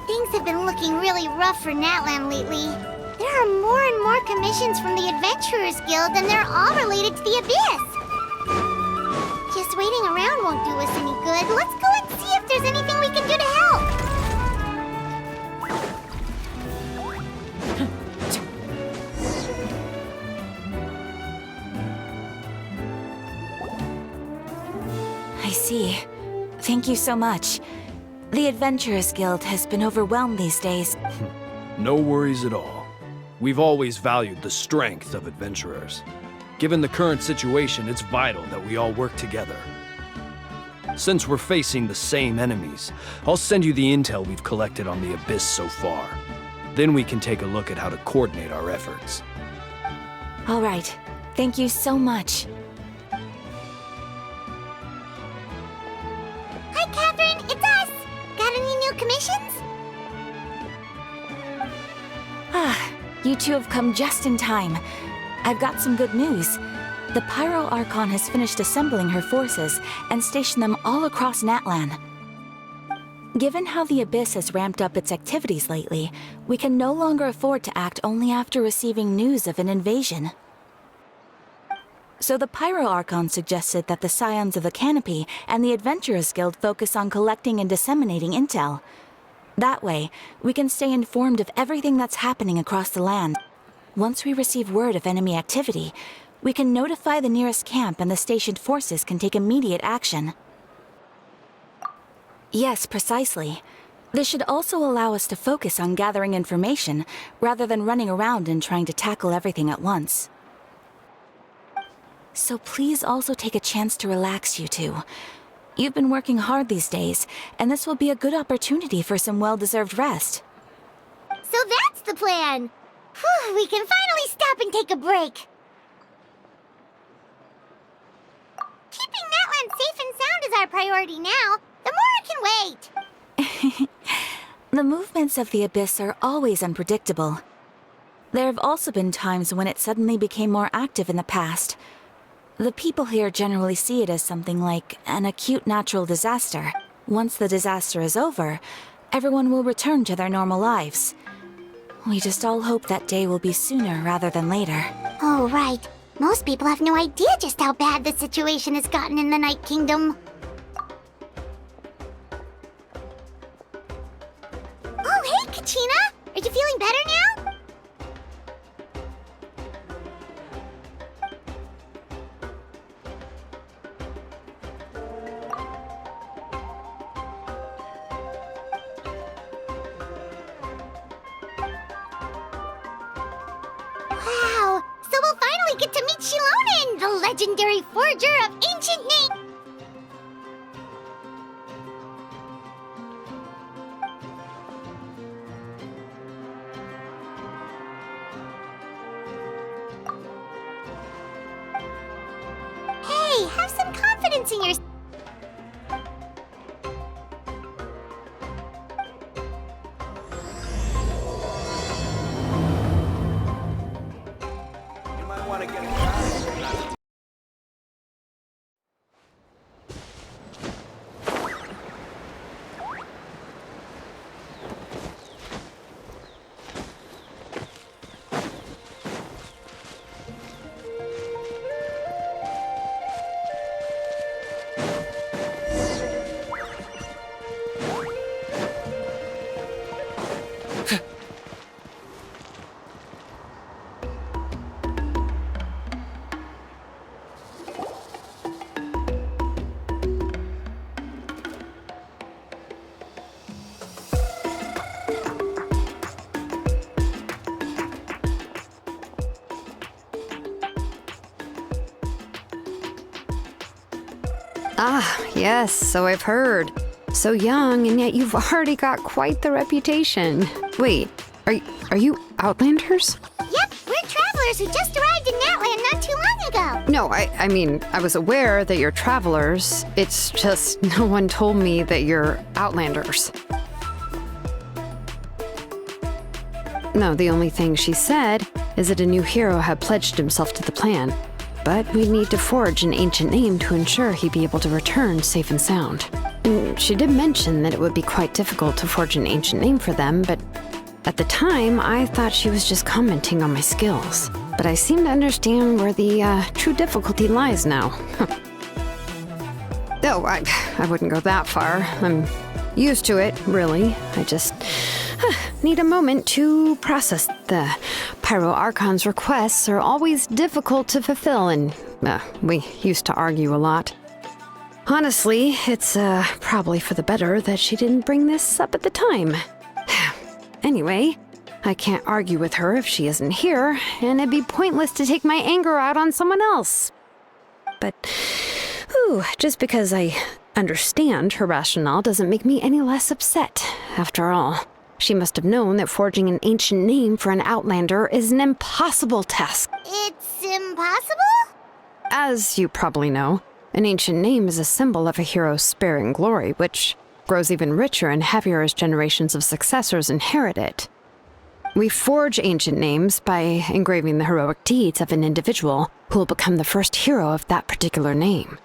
Things have been looking really rough for Natlan lately. There are more and more commissions from the Adventurers Guild, and they're all related to the Abyss. Just waiting around won't do us any good. Let's go and see if there's anything we can do to help. I see. Thank you so much. The Adventurers Guild has been overwhelmed these days. No worries at all. We've always valued the strength of adventurers. Given the current situation, it's vital that we all work together. Since we're facing the same enemies, I'll send you the intel we've collected on the Abyss so far. Then we can take a look at how to coordinate our efforts. All right. Thank you so much. Hi, Catherine. It's us. Got any new commissions? You two have come just in time. I've got some good news. The 5.1 Archon has finished assembling her forces and stationed them all across Natlan. Given how the Abyss has ramped up its activities lately, we can no longer afford to act only after receiving news of an invasion. So the 5.1 Archon suggested that the Scions of the Canopy and the Adventurers Guild focus on collecting and disseminating intel. That way, we can stay informed of everything that's happening across the land. Once we receive word of enemy activity, we can notify the nearest camp and the stationed forces can take immediate action. Yes, precisely. This should also allow us to focus on gathering information, rather than running around and trying to tackle everything at once. So please also take a chance to relax, you two. You've been working hard these days, and this will be a good opportunity for some well-deserved rest. So that's the plan. Whew, we can finally stop and take a break. Keeping Natlan safe and sound is our priority now. The more I can wait. The movements of the Abyss are always unpredictable. There have also been times when it suddenly became more active in the past. The people here generally see it as something like an acute natural disaster. Once the disaster is over, everyone will return to their normal lives. We just all hope that day will be sooner rather than later. Oh, right. Most people have no idea just how bad the situation has gotten in the Night Kingdom. Oh, hey, Kachina! Are you feeling better now? Wow! So we'll finally get to meet Shilonen, the legendary forger of ancient names! Hey, have some confidence in yourself. You might want to get a guy. Ah, yes, so I've heard. So young, and yet you've already got quite the reputation. Wait, are you Outlanders? Yep, we're travelers who just arrived in Natlan not too long ago. No, I mean, I was aware that you're travelers. It's just no one told me that you're Outlanders. No, the only thing she said is that a new hero had pledged himself to the plan. But we'd need to forge an ancient name to ensure he'd be able to return safe and sound. She did mention that it would be quite difficult to forge an ancient name for them, but at the time, I thought she was just commenting on my skills. But I seem to understand where the true difficulty lies now. Oh, I wouldn't go that far. I'm used to it, really. I just need a moment to process. The Pyro Archon's requests are always difficult to fulfill, and we used to argue a lot. Honestly, it's probably for the better that she didn't bring this up at the time. Anyway, I can't argue with her if she isn't here, and it'd be pointless to take my anger out on someone else. But, just because I understand her rationale doesn't make me any less upset. After all, she must have known that forging an ancient name for an Outlander is an impossible task. It's impossible? As you probably know, an ancient name is a symbol of a hero's spirit and glory, which grows even richer and heavier as generations of successors inherit it. We forge ancient names by engraving the heroic deeds of an individual who will become the first hero of that particular name.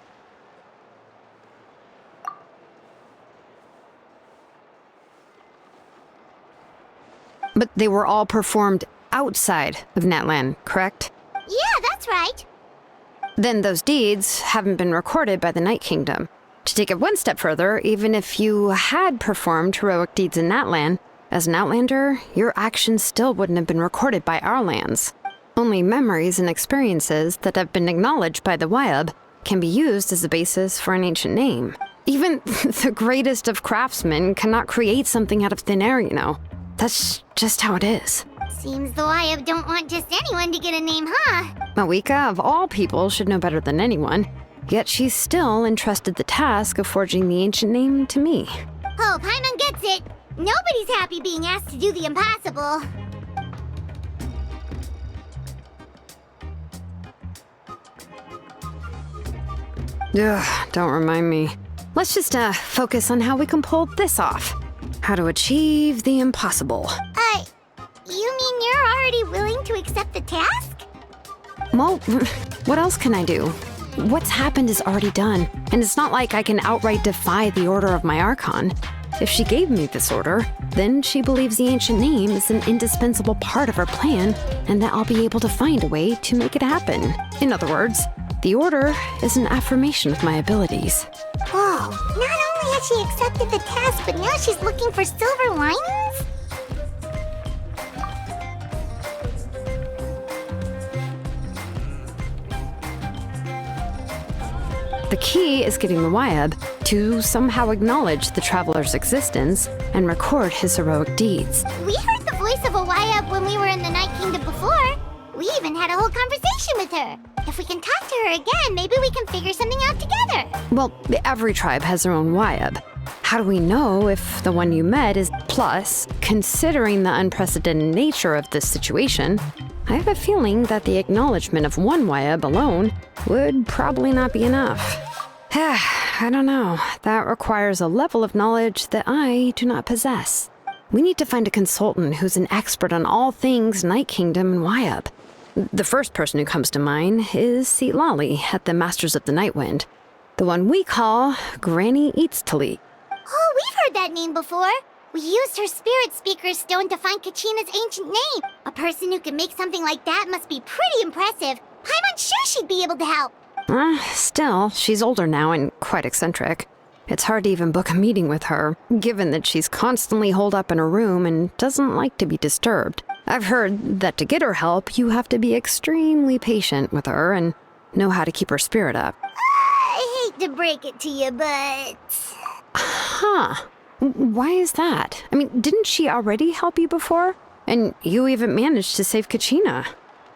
But they were all performed outside of Natlan, correct? Yeah, that's right. Then those deeds haven't been recorded by the Night Kingdom. To take it one step further, even if you had performed heroic deeds in Natlan, as an Outlander, your actions still wouldn't have been recorded by our lands. Only memories and experiences that have been acknowledged by the Wyab can be used as a basis for an ancient name. Even the greatest of craftsmen cannot create something out of thin air, you know. That's just how it is. Seems the Wyab don't want just anyone to get a name, huh? Mawika, of all people, should know better than anyone. Yet she's still entrusted the task of forging the ancient name to me. Oh, Paimon gets it. Nobody's happy being asked to do the impossible. Ugh, don't remind me. Let's just focus on how we can pull this off. How to achieve the impossible. You mean you're already willing to accept the task? Well, what else can I do? What's happened is already done, and it's not like I can outright defy the order of my Archon. If she gave me this order, then she believes the ancient name is an indispensable part of her plan, and that I'll be able to find a way to make it happen. In other words, the order is an affirmation of my abilities. Whoa, not only has she accepted the task, but now she's looking for silver linings? The key is getting the Wyab to somehow acknowledge the traveler's existence and record his heroic deeds. We heard the voice of a Wyab when we were in the Night Kingdom before. We even had a whole conversation with her. If we can talk to her again, maybe we can figure something out together. Well, every tribe has their own Wyab. How do we know if the one you met is plus, considering the unprecedented nature of this situation? I have a feeling that the acknowledgement of one Wyab alone would probably not be enough. I don't know. That requires a level of knowledge that I do not possess. We need to find a consultant who's an expert on all things Night Kingdom and Wyab. The first person who comes to mind is Seatlali at the Masters of the Nightwind, the one we call Granny Eats to Leak. Oh, we've heard that name before. We used her Spirit Speaker Stone to find Kachina's ancient name. A person who can make something like that must be pretty impressive. Paimon's sure she'd be able to help. Still, she's older now and quite eccentric. It's hard to even book a meeting with her, given that she's constantly holed up in her room and doesn't like to be disturbed. I've heard that to get her help, you have to be extremely patient with her and know how to keep her spirit up. I hate to break it to you, but... Huh. Why is that? I mean, didn't she already help you before? And you even managed to save Kachina.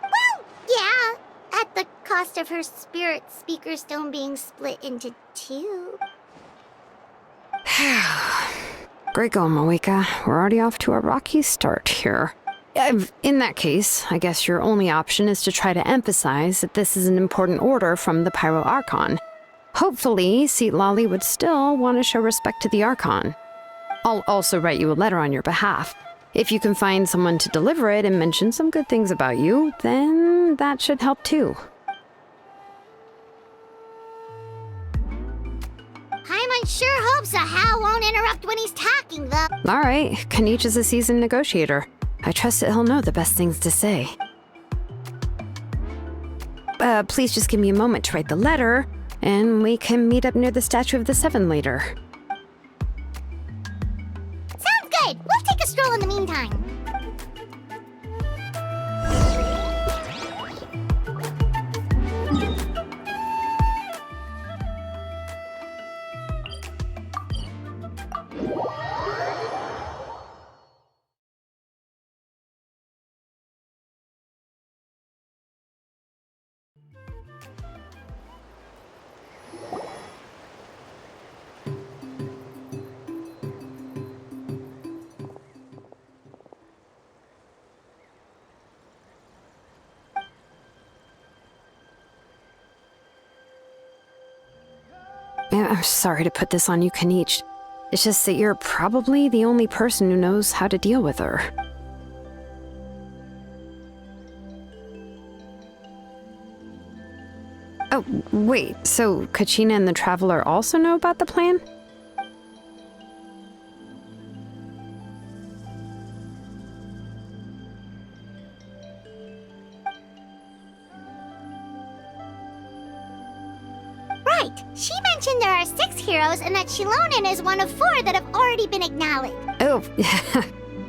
Well, yeah. At the cost of her Spirit Speaker Stone being split into two. Great going, Mawika. We're already off to a rocky start here. In that case, I guess your only option is to try to emphasize that this is an important order from the Pyro Archon. Hopefully, Seatlali would still want to show respect to the Archon. I'll also write you a letter on your behalf. If you can find someone to deliver it and mention some good things about you, then that should help too. Paimon sure hope Sahao won't interrupt when he's talking, though. All right, Kanich is a seasoned negotiator. I trust that he'll know the best things to say. Please just give me a moment to write the letter, and we can meet up near the Statue of the Seven later. Sounds good. We'll take a stroll in the meantime. I'm sorry to put this on you, Kanich. It's just that you're probably the only person who knows how to deal with her. Oh, wait, so Kachina and the Traveler also know about the plan? Right. She mentioned there are 6 heroes and that Shilonen is one of 4 that have already been acknowledged. Oh,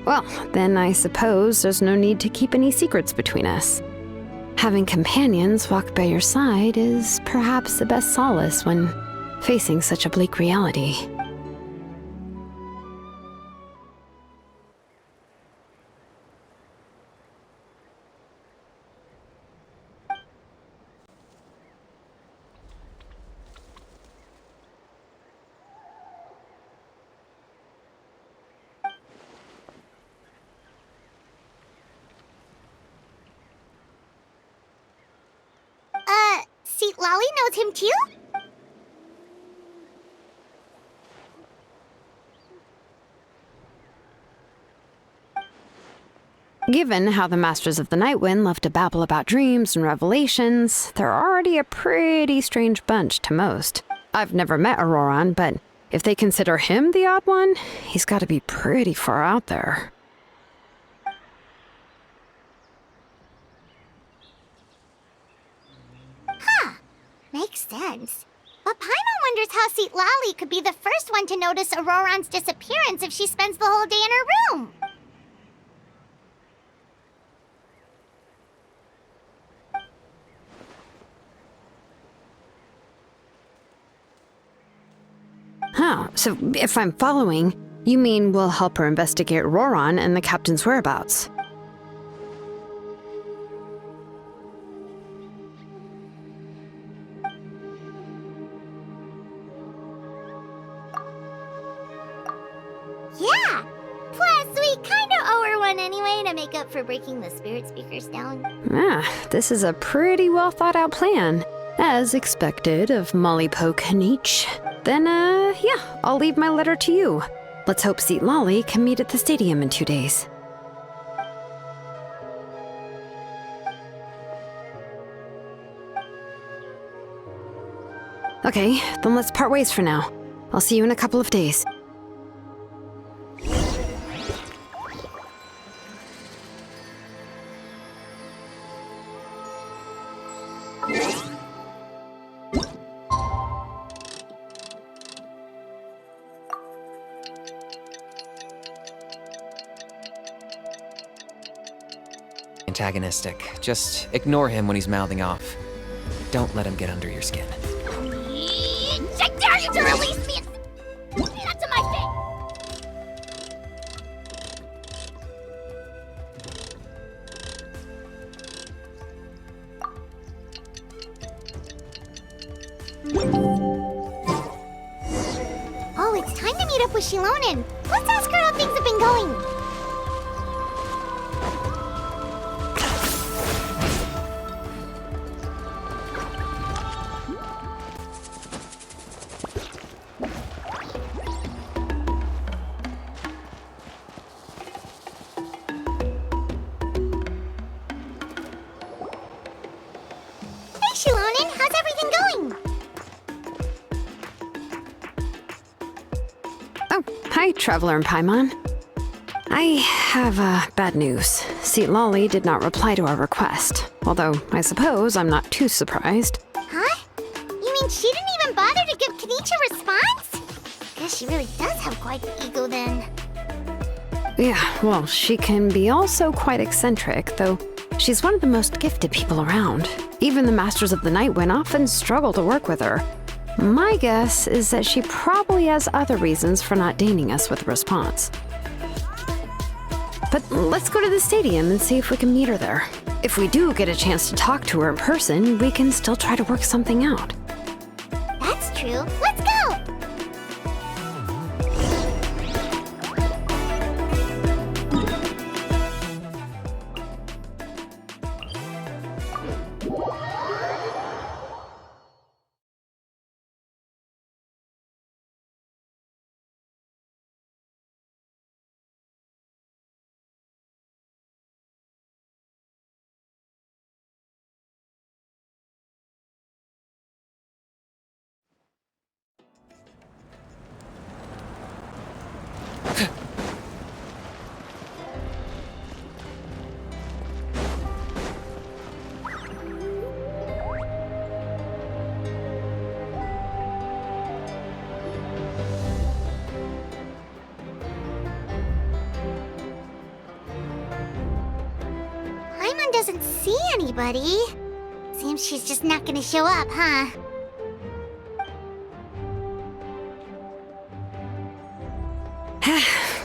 well, then I suppose there's no need to keep any secrets between us. Having companions walk by your side is perhaps the best solace when facing such a bleak reality. Seat Lolly knows him too? Given how the Masters of the Nightwind love to babble about dreams and revelations, they're already a pretty strange bunch to most. I've never met Auroran, but if they consider him the odd one, he's got to be pretty far out there. Makes sense. But Paimon wonders how Seat Lolly could be the first one to notice Auroran's disappearance if she spends the whole day in her room. Huh, so if I'm following, you mean we'll help her investigate Auroran and the captain's whereabouts? Yeah! Plus, we kinda owe her one anyway to make up for breaking the spirit speakers down. This is a pretty well thought out plan. As expected of Molly Poke Kanich. Then, yeah, I'll leave my letter to you. Let's hope Seat Lolly can meet at the stadium in 2 days. Okay, then let's part ways for now. I'll see you in a couple of days. Antagonistic. Just ignore him when he's mouthing off. Don't let him get under your skin. I dare you to release me! Do that to my face! Oh, it's time to meet up with Shilonen. Let's ask her how things have been going. Hey, Shilonen, how's everything going? Oh, hi, Traveler and Paimon. I have bad news. Lolly did not reply to our request, although I suppose I'm not too surprised. Huh? You mean she didn't even bother to give Kenichi a response? Guess she really does have quite the ego then. Yeah, well, she can be also quite eccentric, though she's one of the most gifted people around. Even the Masters of the Nightwind often struggle to work with her. My guess is that she probably has other reasons for not deigning us with a response. But let's go to the stadium and see if we can meet her there. If we do get a chance to talk to her in person, we can still try to work something out. That's true. Let's go! Paimon doesn't see anybody. Seems she's just not gonna show up, huh?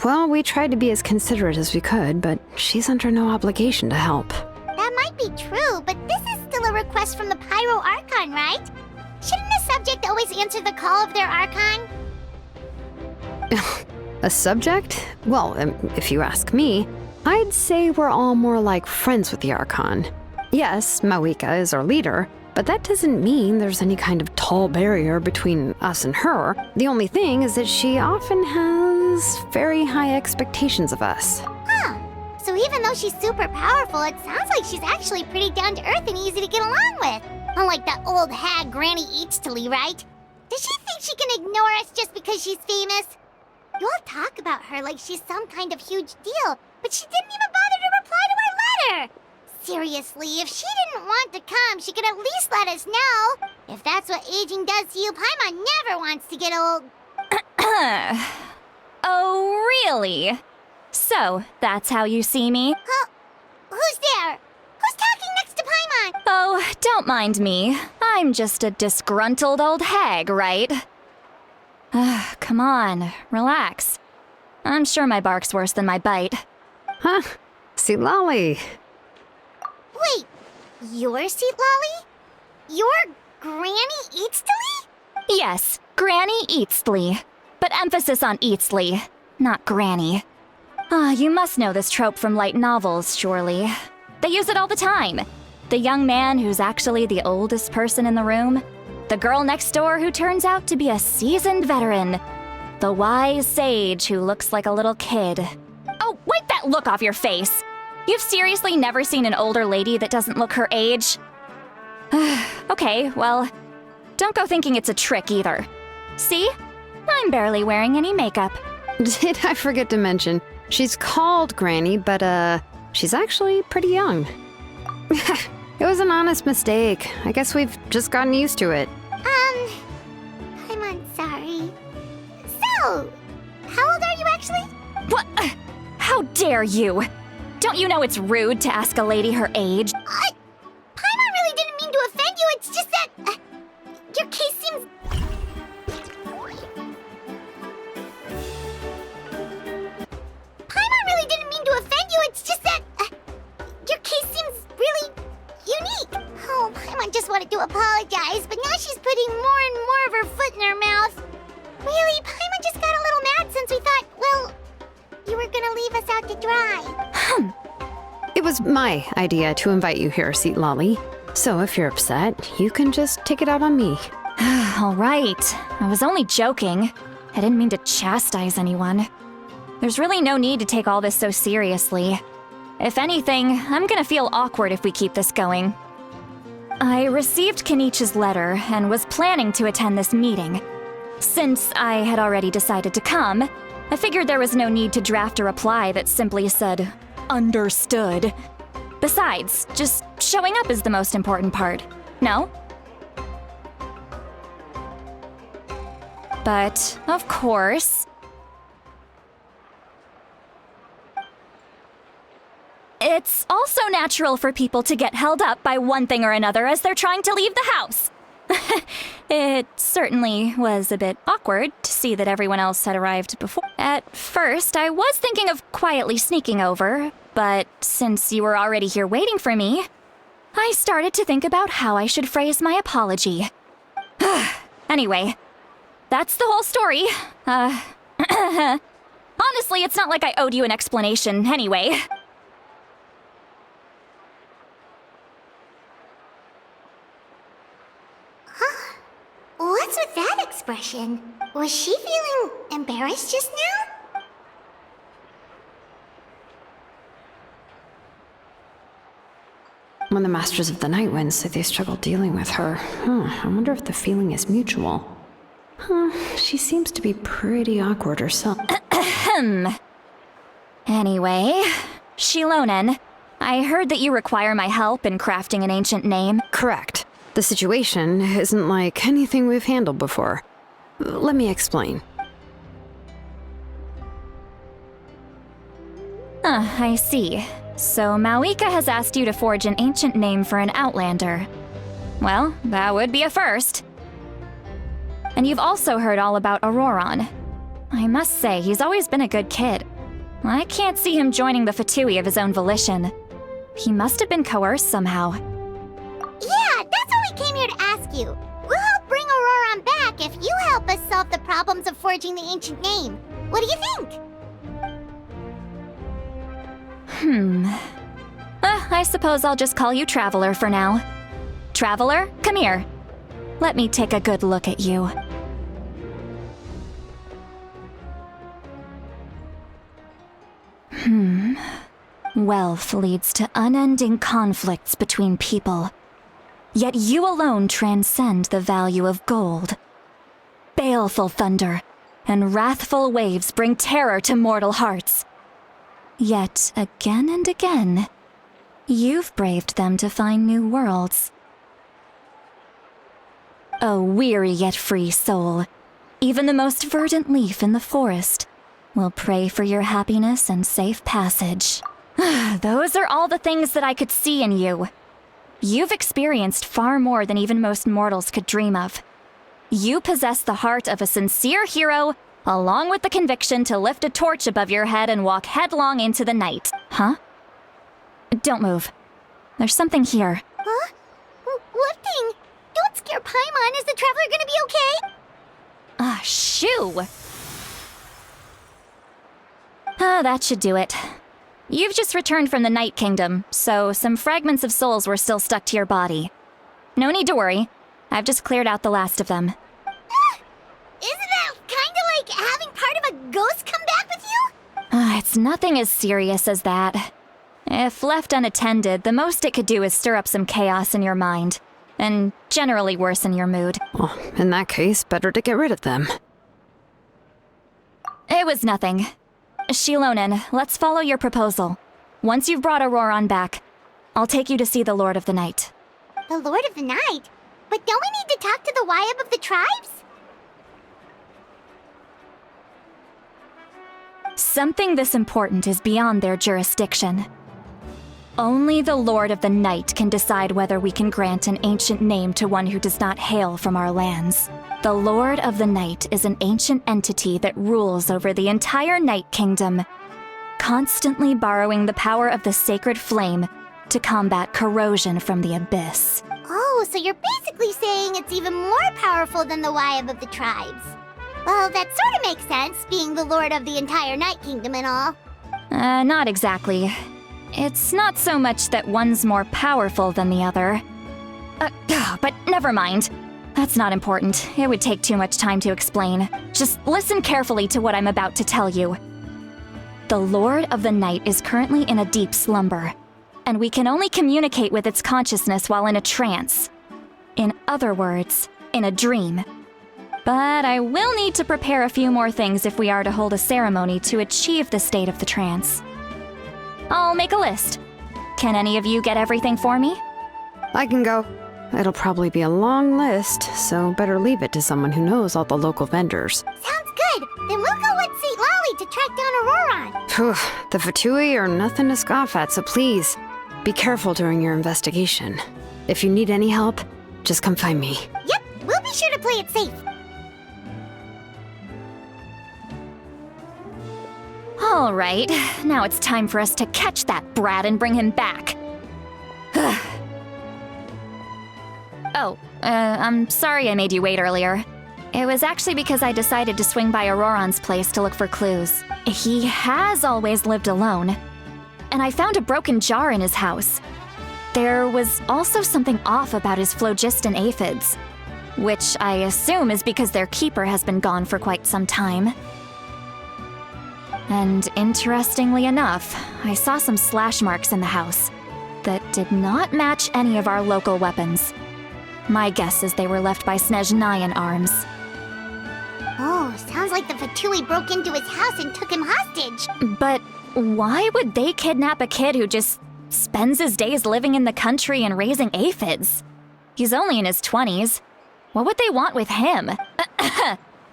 Well, we tried to be as considerate as we could, but she's under no obligation to help. That might be true, but this is still a request from the Pyro Archon, right? Shouldn't a subject always answer the call of their Archon? A subject? Well, if you ask me, I'd say we're all more like friends with the Archon. Yes, Mawika is our leader, but that doesn't mean there's any kind of tall barrier between us and her. The only thing is that she often has very high expectations of us. Huh. So even though she's super powerful, it sounds like she's actually pretty down to earth and easy to get along with. Unlike that old hag Granny Eatstily, right? Does she think she can ignore us just because she's famous? You all talk about her like she's some kind of huge deal, but she didn't even bother to reply to our letter! Seriously, if she didn't want to come, she could at least let us know. If that's what aging does to you, Paimon never wants to get old. Oh, really? So, that's how you see me? Who's there? Who's talking next to Paimon? Oh, don't mind me. I'm just a disgruntled old hag, right? Come on, relax. I'm sure my bark's worse than my bite. Huh? Lolly. Wait, you're Seat Lolly? You're Granny Eatstily? Yes, Granny Eatstly. But emphasis on Eatstly, not Granny. You must know this trope from light novels, surely. They use it all the time. The young man who's actually the oldest person in the room. The girl next door who turns out to be a seasoned veteran. The wise sage who looks like a little kid. Oh, wipe that look off your face! You've seriously never seen an older lady that doesn't look her age? Okay, well, don't go thinking it's a trick either. See? I'm barely wearing any makeup. Did I forget to mention, she's called Granny, but she's actually pretty young. It was an honest mistake. I guess we've just gotten used to it. I'm sorry. So, how old are you actually? What? How dare you? Don't you know it's rude to ask a lady her age? Paimon really didn't mean to offend you, it's just that, your case seems... Paimon really didn't mean to offend you, it's just that, your case seems really unique. Oh, Paimon just wanted to apologize, but now she's putting more and more of her foot in her mouth. Really, Paimon just got a little mad since we thought, well, you were gonna leave us out to dry. It was my idea to invite you here, Seat Lolly. So if you're upset, you can just take it out on me. All right. I was only joking. I didn't mean to chastise anyone. There's really no need to take all this so seriously. If anything, I'm gonna feel awkward if we keep this going. I received Kenichi's letter and was planning to attend this meeting. Since I had already decided to come, I figured there was no need to draft a reply that simply said, "Understood." Besides, just showing up is the most important part, no? But, of course, it's also natural for people to get held up by one thing or another as they're trying to leave the house. It certainly was a bit awkward to see that everyone else had arrived before. At first, I was thinking of quietly sneaking over, but since you were already here waiting for me, I started to think about how I should phrase my apology. Anyway, that's the whole story. Honestly, it's not like I owed you an explanation anyway. What's with that expression? Was she feeling embarrassed just now? When the Masters of the Night Wind say they struggle dealing with her, I wonder if the feeling is mutual. She seems to be pretty awkward herself. Anyway, Shilonen, I heard that you require my help in crafting an ancient name. Correct. The situation isn't like anything we've handled before. Let me explain. I see. So Mawika has asked you to forge an ancient name for an outlander. Well, that would be a first. And you've also heard all about Auroron. I must say, he's always been a good kid. I can't see him joining the Fatui of his own volition. He must have been coerced somehow. Yeah, that's what we came here to ask you. We'll help bring Auroron back if you help us solve the problems of forging the ancient name. What do you think? I suppose I'll just call you Traveler for now. Traveler, come here. Let me take a good look at you. Wealth leads to unending conflicts between people. Yet you alone transcend the value of gold. Baleful thunder and wrathful waves bring terror to mortal hearts. Yet again and again, you've braved them to find new worlds. O weary yet free soul, even the most verdant leaf in the forest will pray for your happiness and safe passage. Those are all the things that I could see in you. You've experienced far more than even most mortals could dream of. You possess the heart of a sincere hero, along with the conviction to lift a torch above your head and walk headlong into the night. Huh? Don't move. There's something here. Huh? What thing? Don't scare Paimon. Is the Traveler gonna be okay? Shoo! That should do it. You've just returned from the Night Kingdom, so some fragments of souls were still stuck to your body. No need to worry. I've just cleared out the last of them. Isn't that kinda like having part of a ghost come back with you? It's nothing as serious as that. If left unattended, the most it could do is stir up some chaos in your mind, and generally worsen your mood. Well, in that case, better to get rid of them. It was nothing. Shilonen, let's follow your proposal. Once you've brought Auroron back, I'll take you to see the Lord of the Night. The Lord of the Night? But don't we need to talk to the Wyab of the tribes? Something this important is beyond their jurisdiction. Only the Lord of the Night can decide whether we can grant an ancient name to one who does not hail from our lands. The Lord of the Night is an ancient entity that rules over the entire Night Kingdom, constantly borrowing the power of the sacred flame to combat corrosion from the abyss. Oh, so you're basically saying it's even more powerful than the Wyab of the tribes. Well, that sort of makes sense, being the Lord of the entire Night Kingdom and all. Not exactly. It's not so much that one's more powerful than the other. But never mind. That's not important. It would take too much time to explain. Just listen carefully to what I'm about to tell you. The Lord of the Night is currently in a deep slumber, and we can only communicate with its consciousness while in a trance. In other words, in a dream. But I will need to prepare a few more things if we are to hold a ceremony to achieve the state of the trance. I'll make a list. Can any of you get everything for me? I can go. It'll probably be a long list, so better leave it to someone who knows all the local vendors. Sounds good. Then we'll go with St. Lolly to track down Auroron. Phew, the Fatui are nothing to scoff at, so please, be careful during your investigation. If you need any help, just come find me. Yep, we'll be sure to play it safe. All right, now it's time for us to catch that brat and bring him back. I'm sorry I made you wait earlier. It was actually because I decided to swing by Auroron's place to look for clues. He has always lived alone, and I found a broken jar in his house. There was also something off about his phlogiston aphids, which I assume is because their keeper has been gone for quite some time. And interestingly enough, I saw some slash marks in the house that did not match any of our local weapons. My guess is they were left by Snezhnayan arms. Oh, sounds like the Fatui broke into his house and took him hostage. But why would they kidnap a kid who just spends his days living in the country and raising aphids? He's only in his 20s. What would they want with him?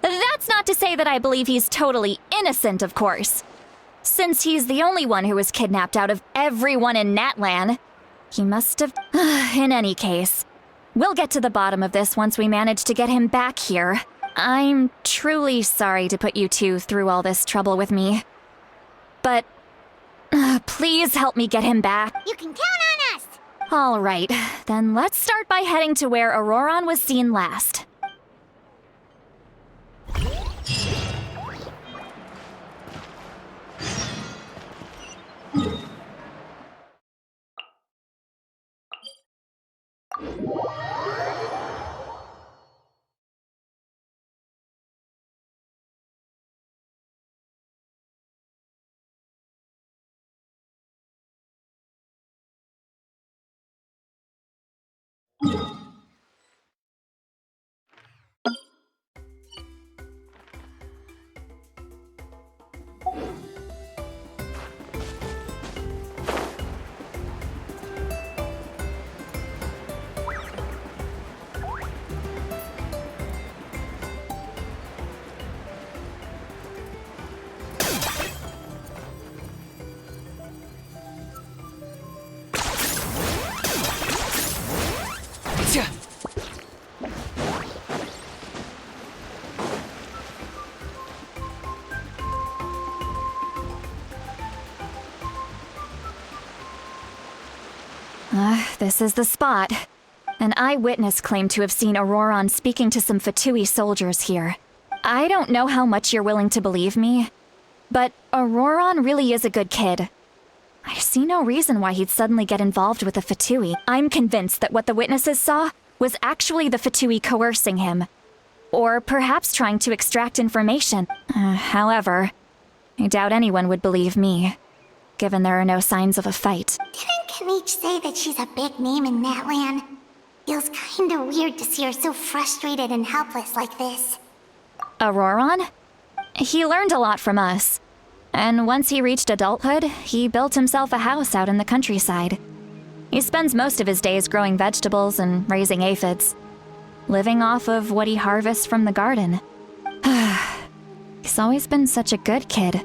That's not to say that I believe he's totally innocent, of course. Since he's the only one who was kidnapped out of everyone in Natlan, he must have... In any case, we'll get to the bottom of this once we manage to get him back here. I'm truly sorry to put you two through all this trouble with me. But please help me get him back. You can count on us! All right, then let's start by heading to where Auroron was seen last. This is the spot. An eyewitness claimed to have seen Auroron speaking to some Fatui soldiers here. I don't know how much you're willing to believe me, but Auroron really is a good kid. I see no reason why he'd suddenly get involved with the Fatui. I'm convinced that what the witnesses saw was actually the Fatui coercing him, or perhaps trying to extract information. However, I doubt anyone would believe me, given there are no signs of a fight. Didn't Kanich say that she's a big name in Natlan? Feels kinda weird to see her so frustrated and helpless like this. Auroron? He learned a lot from us. And once he reached adulthood, he built himself a house out in the countryside. He spends most of his days growing vegetables and raising aphids, living off of what he harvests from the garden. He's always been such a good kid.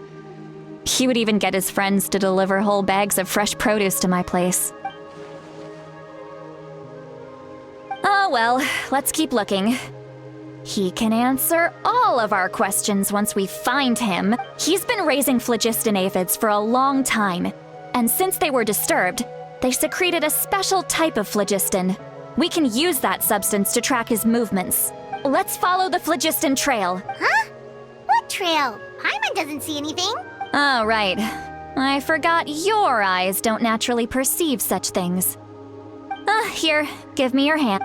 He would even get his friends to deliver whole bags of fresh produce to my place. Oh well, let's keep looking. He can answer all of our questions once we find him. He's been raising phlogiston aphids for a long time, and since they were disturbed, they secreted a special type of phlogiston. We can use that substance to track his movements. Let's follow the phlogiston trail. Huh? What trail? Paimon doesn't see anything. Oh, right. I forgot your eyes don't naturally perceive such things. Here, give me your hand.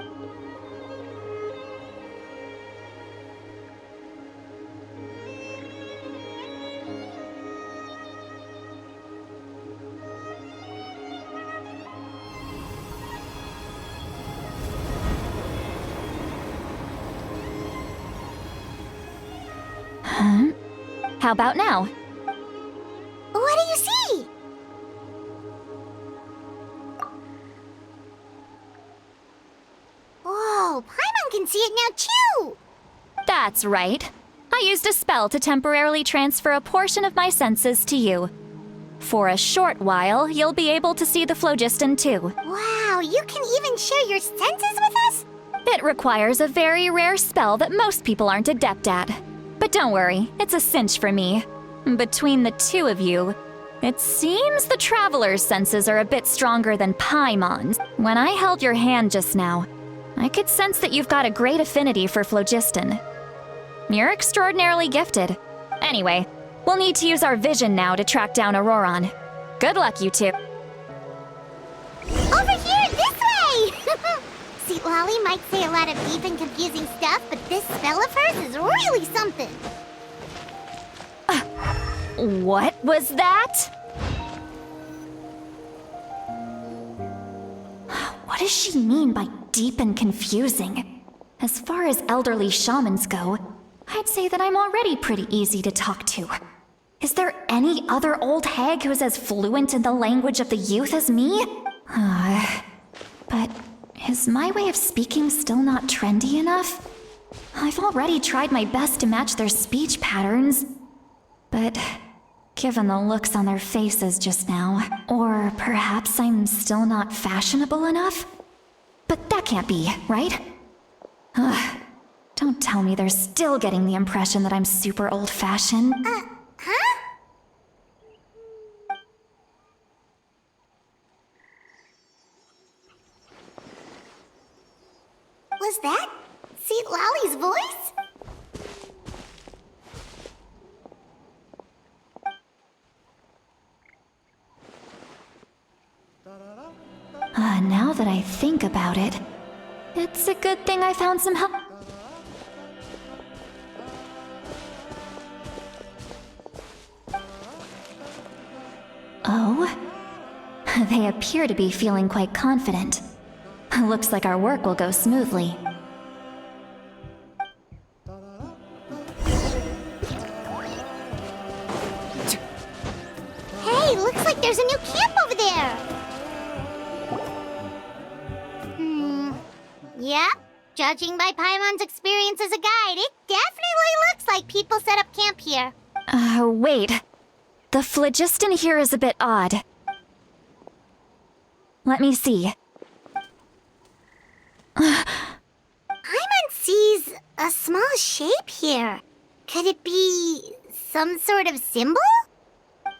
How about now? What do you see? Whoa, Paimon can see it now too! That's right. I used a spell to temporarily transfer a portion of my senses to you. For a short while, you'll be able to see the phlogiston too. Wow, you can even share your senses with us? It requires a very rare spell that most people aren't adept at. But don't worry, it's a cinch for me. Between the two of you, it seems the Traveler's senses are a bit stronger than Paimon's. When I held your hand just now, I could sense that you've got a great affinity for phlogiston. You're extraordinarily gifted. Anyway, we'll need to use our vision now to track down Auroron. Good luck, you two. Over here, this way! See, Lolly might say a lot of deep and confusing stuff, but this spell of hers is really something. What was that? What does she mean by deep and confusing? As far as elderly shamans go, I'd say that I'm already pretty easy to talk to. Is there any other old hag who's as fluent in the language of the youth as me? But is my way of speaking still not trendy enough? I've already tried my best to match their speech patterns. But given the looks on their faces just now, or perhaps I'm still not fashionable enough? But that can't be, right? Don't tell me they're still getting the impression that I'm super old-fashioned. Huh? Was that Seat Lolly's voice? Now that I think about it, it's a good thing I found some help. Oh? They appear to be feeling quite confident. Looks like our work will go smoothly. Hey, looks like there's a new camp over there! Yep, judging by Paimon's experience as a guide, it definitely looks like people set up camp here. Wait. The phlogiston here is a bit odd. Let me see. Paimon sees a small shape here. Could it be some sort of symbol?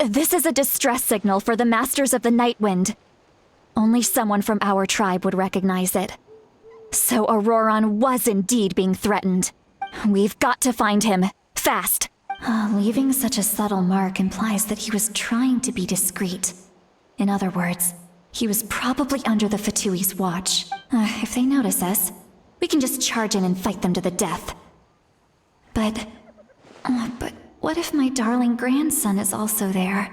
This is a distress signal for the Masters of the Night Wind. Only someone from our tribe would recognize it. So Auroron was indeed being threatened. We've got to find him. Fast. Leaving such a subtle mark implies that he was trying to be discreet. In other words, he was probably under the Fatui's watch. If they notice us, we can just charge in and fight them to the death. But what if my darling grandson is also there?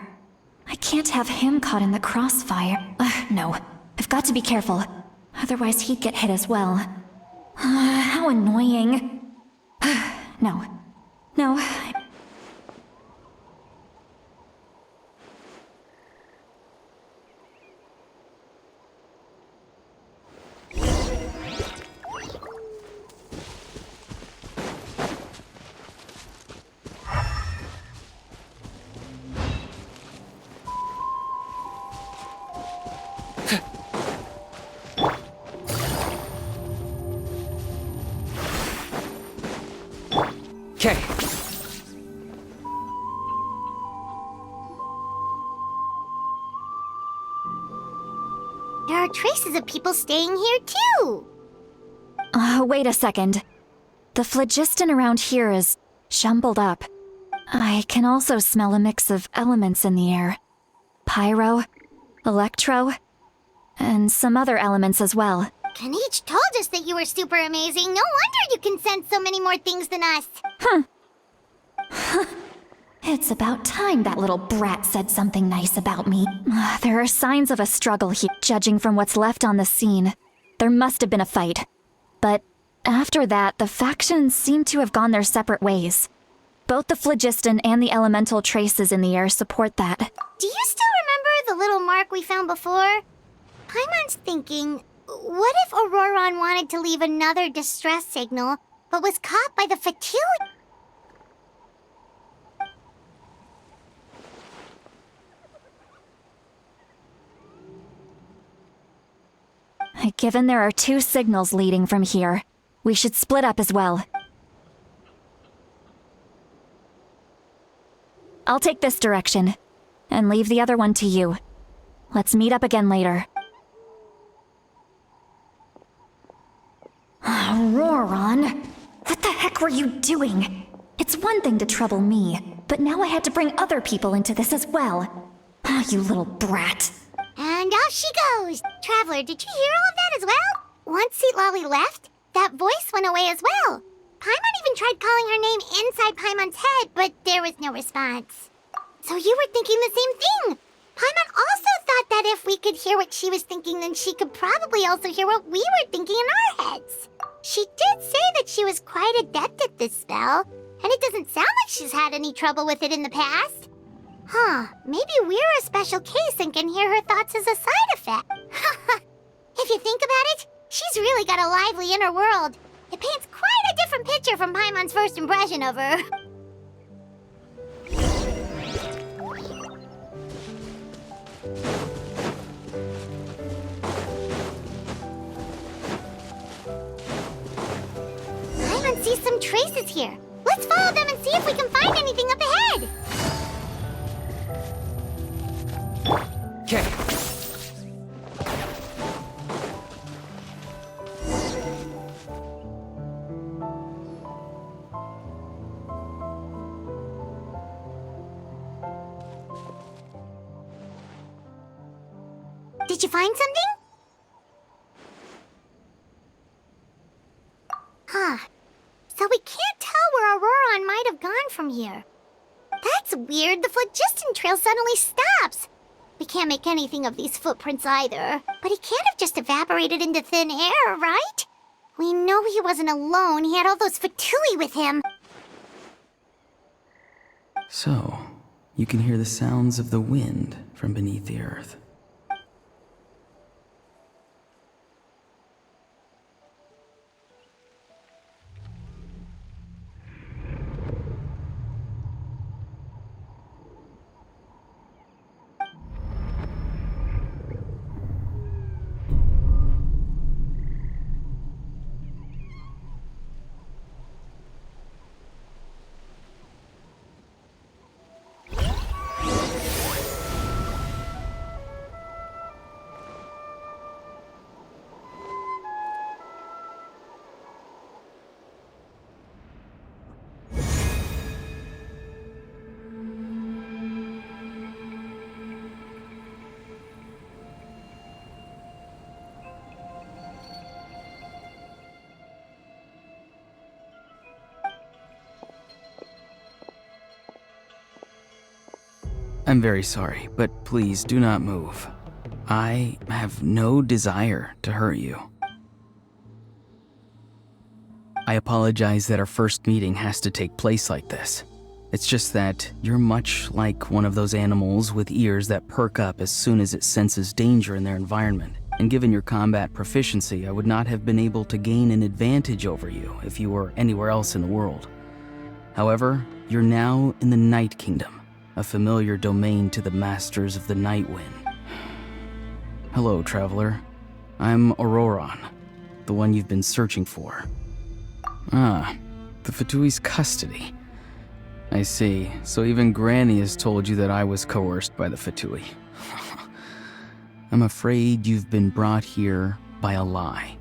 I can't have him caught in the crossfire. No, I've got to be careful. Otherwise he'd get hit as well. How annoying. No. Okay. There are traces of people staying here too. Wait a second. The phlogiston around here is jumbled up. I can also smell a mix of elements in the air. Pyro, electro, and some other elements as well. Kanich told us that you were super amazing. No wonder you can sense so many more things than us. It's about time that little brat said something nice about me. There are signs of a struggle here, judging from what's left on the scene. There must have been a fight. But after that, the factions seem to have gone their separate ways. Both the phlogiston and the elemental traces in the air support that. Do you still remember the little mark we found before? Paimon's thinking, what if Auroron wanted to leave another distress signal, but was caught by the Fatui? Given there are 2 signals leading from here, we should split up as well. I'll take this direction, and leave the other one to you. Let's meet up again later. Auroron, what the heck were you doing? It's one thing to trouble me, but now I had to bring other people into this as well. Ah, you little brat. And off she goes! Traveler, did you hear all of that as well? Once Lolly left, that voice went away as well. Paimon even tried calling her name inside Paimon's head, but there was no response. So you were thinking the same thing! Paimon also thought that if we could hear what she was thinking, then she could probably also hear what we were thinking in our heads. She did say that she was quite adept at this spell, and it doesn't sound like she's had any trouble with it in the past. Huh, maybe we're a special case and can hear her thoughts as a side effect. If you think about it, she's really got a lively inner world. It paints quite a different picture from Paimon's first impression of her. Paimon sees some traces here. Let's follow them and see if we can find anything up ahead. Okay. Did you find something? Huh. So we can't tell where Auroron might have gone from here. That's weird. The phlogiston trail suddenly stops. We can't make anything of these footprints either. But he can't have just evaporated into thin air, right? We know he wasn't alone. He had all those Fatui with him. So, you can hear the sounds of the wind from beneath the earth. I'm very sorry, but please do not move. I have no desire to hurt you. I apologize that our first meeting has to take place like this. It's just that you're much like one of those animals with ears that perk up as soon as it senses danger in their environment. And given your combat proficiency, I would not have been able to gain an advantage over you if you were anywhere else in the world. However, you're now in the Night Kingdom, a familiar domain to the masters of the Night Wind. Hello, traveler. I'm Auroron, the one you've been searching for. Ah, the Fatui's custody. I see. So even Granny has told you that I was coerced by the Fatui. I'm afraid you've been brought here by a lie,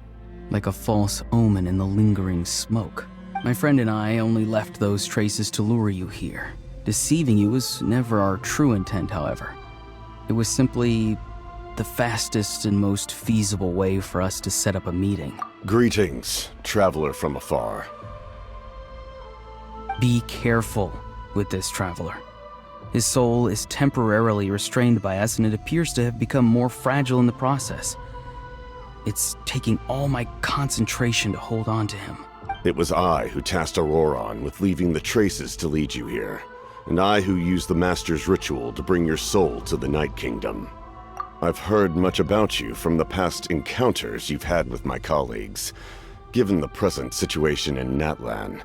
like a false omen in the lingering smoke. My friend and I only left those traces to lure you here. Deceiving you was never our true intent, however. It was simply the fastest and most feasible way for us to set up a meeting. Greetings, traveler from afar. Be careful with this traveler. His soul is temporarily restrained by us, and it appears to have become more fragile in the process. It's taking all my concentration to hold on to him. It was I who tasked Auroron with leaving the traces to lead you here, and I who used the Master's ritual to bring your soul to the Night Kingdom. I've heard much about you from the past encounters you've had with my colleagues. Given the present situation in Natlan,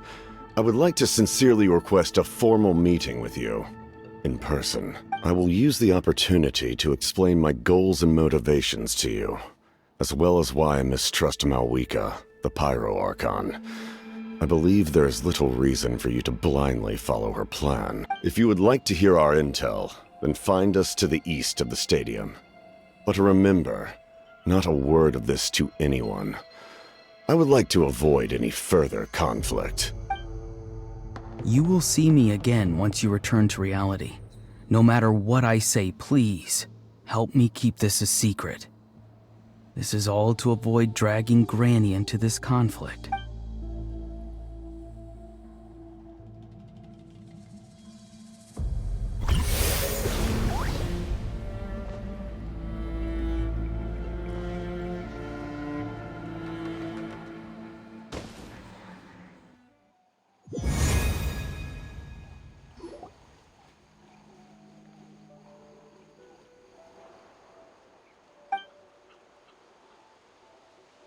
I would like to sincerely request a formal meeting with you. In person. I will use the opportunity to explain my goals and motivations to you, as well as why I mistrust Malwika, the Pyro Archon. I believe there is little reason for you to blindly follow her plan. If you would like to hear our intel, then find us to the east of the stadium. But remember, not a word of this to anyone. I would like to avoid any further conflict. You will see me again once you return to reality. No matter what I say, please, help me keep this a secret. This is all to avoid dragging Granny into this conflict.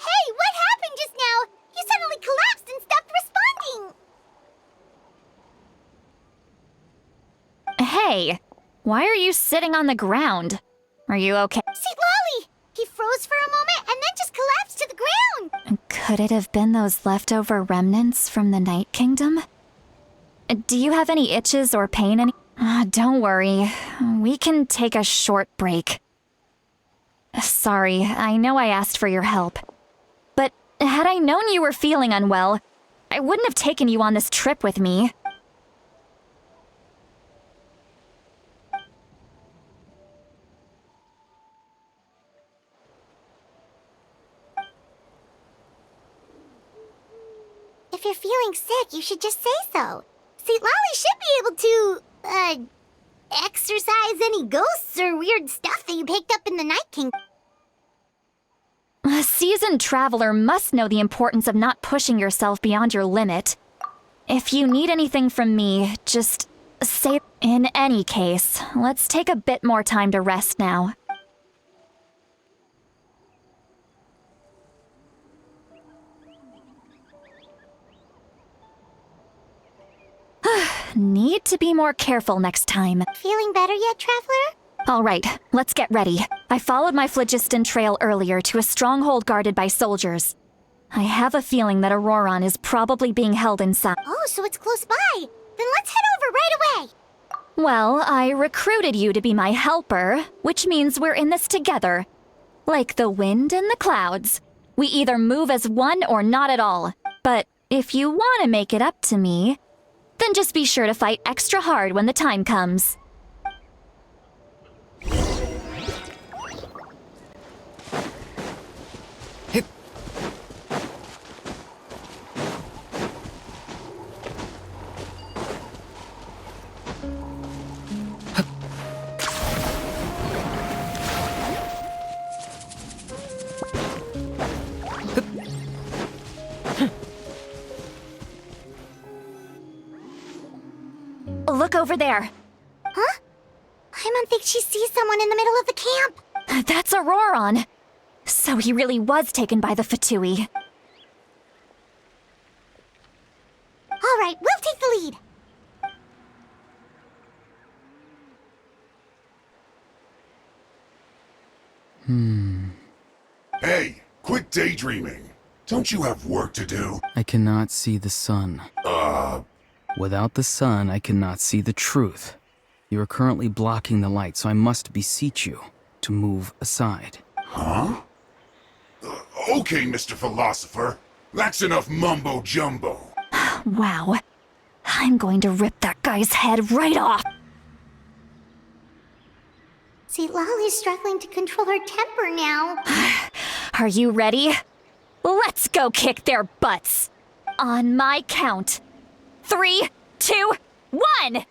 Hey, what happened just now? You suddenly collapsed and stopped responding. Hey, why are you sitting on the ground? Are you okay? See, Lolly! He froze for a moment and then just collapsed to the ground. Could it have been those leftover remnants from the Night Kingdom? Do you have any itches or pain? Don't worry. We can take a short break. Sorry, I know I asked for your help. But had I known you were feeling unwell, I wouldn't have taken you on this trip with me. If you're feeling sick, you should just say so. See, Lolly should be able to, exorcise any ghosts or weird stuff that you picked up in the Night Kingdom. A seasoned traveler must know the importance of not pushing yourself beyond your limit. If you need anything from me, just say. In any case, let's take a bit more time to rest now. Need to be more careful next time. Feeling better yet, Traveler? All right, let's get ready. I followed my phlogiston trail earlier to a stronghold guarded by soldiers. I have a feeling that Auroron is probably being held inside. Oh, so it's close by. Then let's head over right away. Well, I recruited you to be my helper, which means we're in this together. Like the wind and the clouds. We either move as one or not at all. But if you want to make it up to me, then just be sure to fight extra hard when the time comes. Look over there. Huh? I don't think she sees someone in the middle of the camp. That's Auroron. So he really was taken by the Fatui. All right, we'll take the lead. Hey, quit daydreaming. Don't you have work to do? I cannot see the sun. Without the sun, I cannot see the truth. You are currently blocking the light, so I must beseech you to move aside. Huh? Okay, Mr. Philosopher. That's enough mumbo-jumbo. Wow. I'm going to rip that guy's head right off. See, Lolly's struggling to control her temper now. Are you ready? Let's go kick their butts. On my count. 3, 2, 1!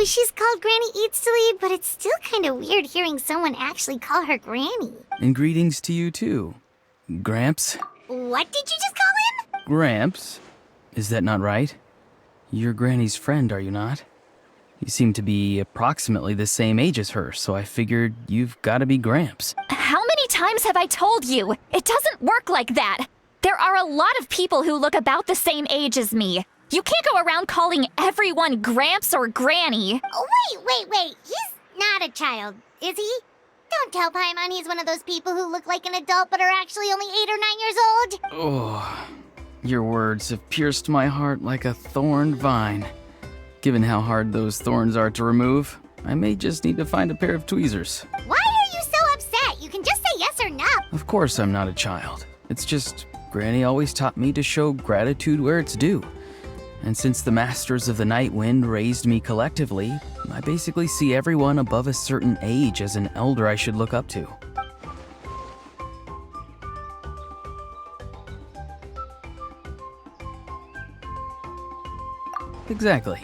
She's called Granny Eatsley, but it's still kind of weird hearing someone actually call her Granny. And greetings to you too, Gramps. What did you just call him? Gramps? Is that not right? You're Granny's friend, are you not? You seem to be approximately the same age as her, so I figured you've got to be Gramps. How many times have I told you? It doesn't work like that. There are a lot of people who look about the same age as me. You can't go around calling everyone Gramps or Granny. Oh, wait. He's not a child, is he? Don't tell Paimon he's one of those people who look like an adult but are actually only 8 or 9 years old. Oh, your words have pierced my heart like a thorned vine. Given how hard those thorns are to remove, I may just need to find a pair of tweezers. Why are you so upset? You can just say yes or no. Of course I'm not a child. It's just, Granny always taught me to show gratitude where it's due. And since the Masters of the Night Wind raised me collectively, I basically see everyone above a certain age as an elder I should look up to. Exactly.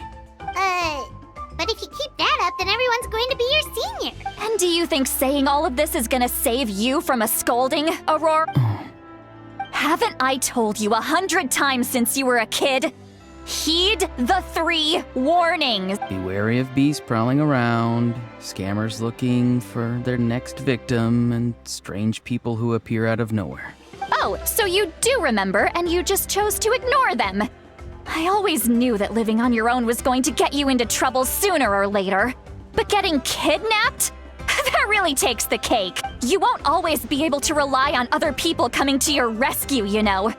But if you keep that up, then everyone's going to be your senior. And do you think saying all of this is gonna save you from a scolding, Aurora? Haven't I told you 100 times since you were a kid? Heed the 3 warnings. Be wary of bees prowling around, scammers looking for their next victim, and strange people who appear out of nowhere. Oh, so you do remember, and you just chose to ignore them. I always knew that living on your own was going to get you into trouble sooner or later. But getting kidnapped? That really takes the cake. You won't always be able to rely on other people coming to your rescue, you know.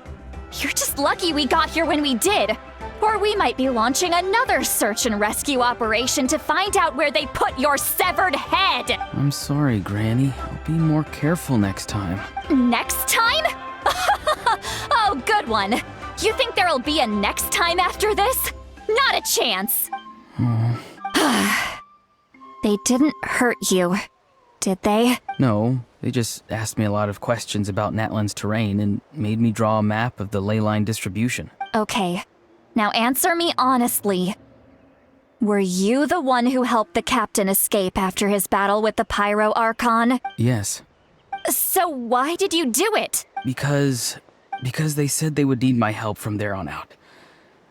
You're just lucky we got here when we did. Or we might be launching another search and rescue operation to find out where they put your severed head. I'm sorry, Granny. I'll be more careful next time. Next time? Oh, good one. You think there'll be a next time after this? Not a chance. They didn't hurt you, did they? No, they just asked me a lot of questions about Natlan's terrain and made me draw a map of the ley line distribution. Okay. Now answer me honestly. Were you the one who helped the captain escape after his battle with the Pyro Archon? Yes. So why did you do it? Because they said they would need my help from there on out.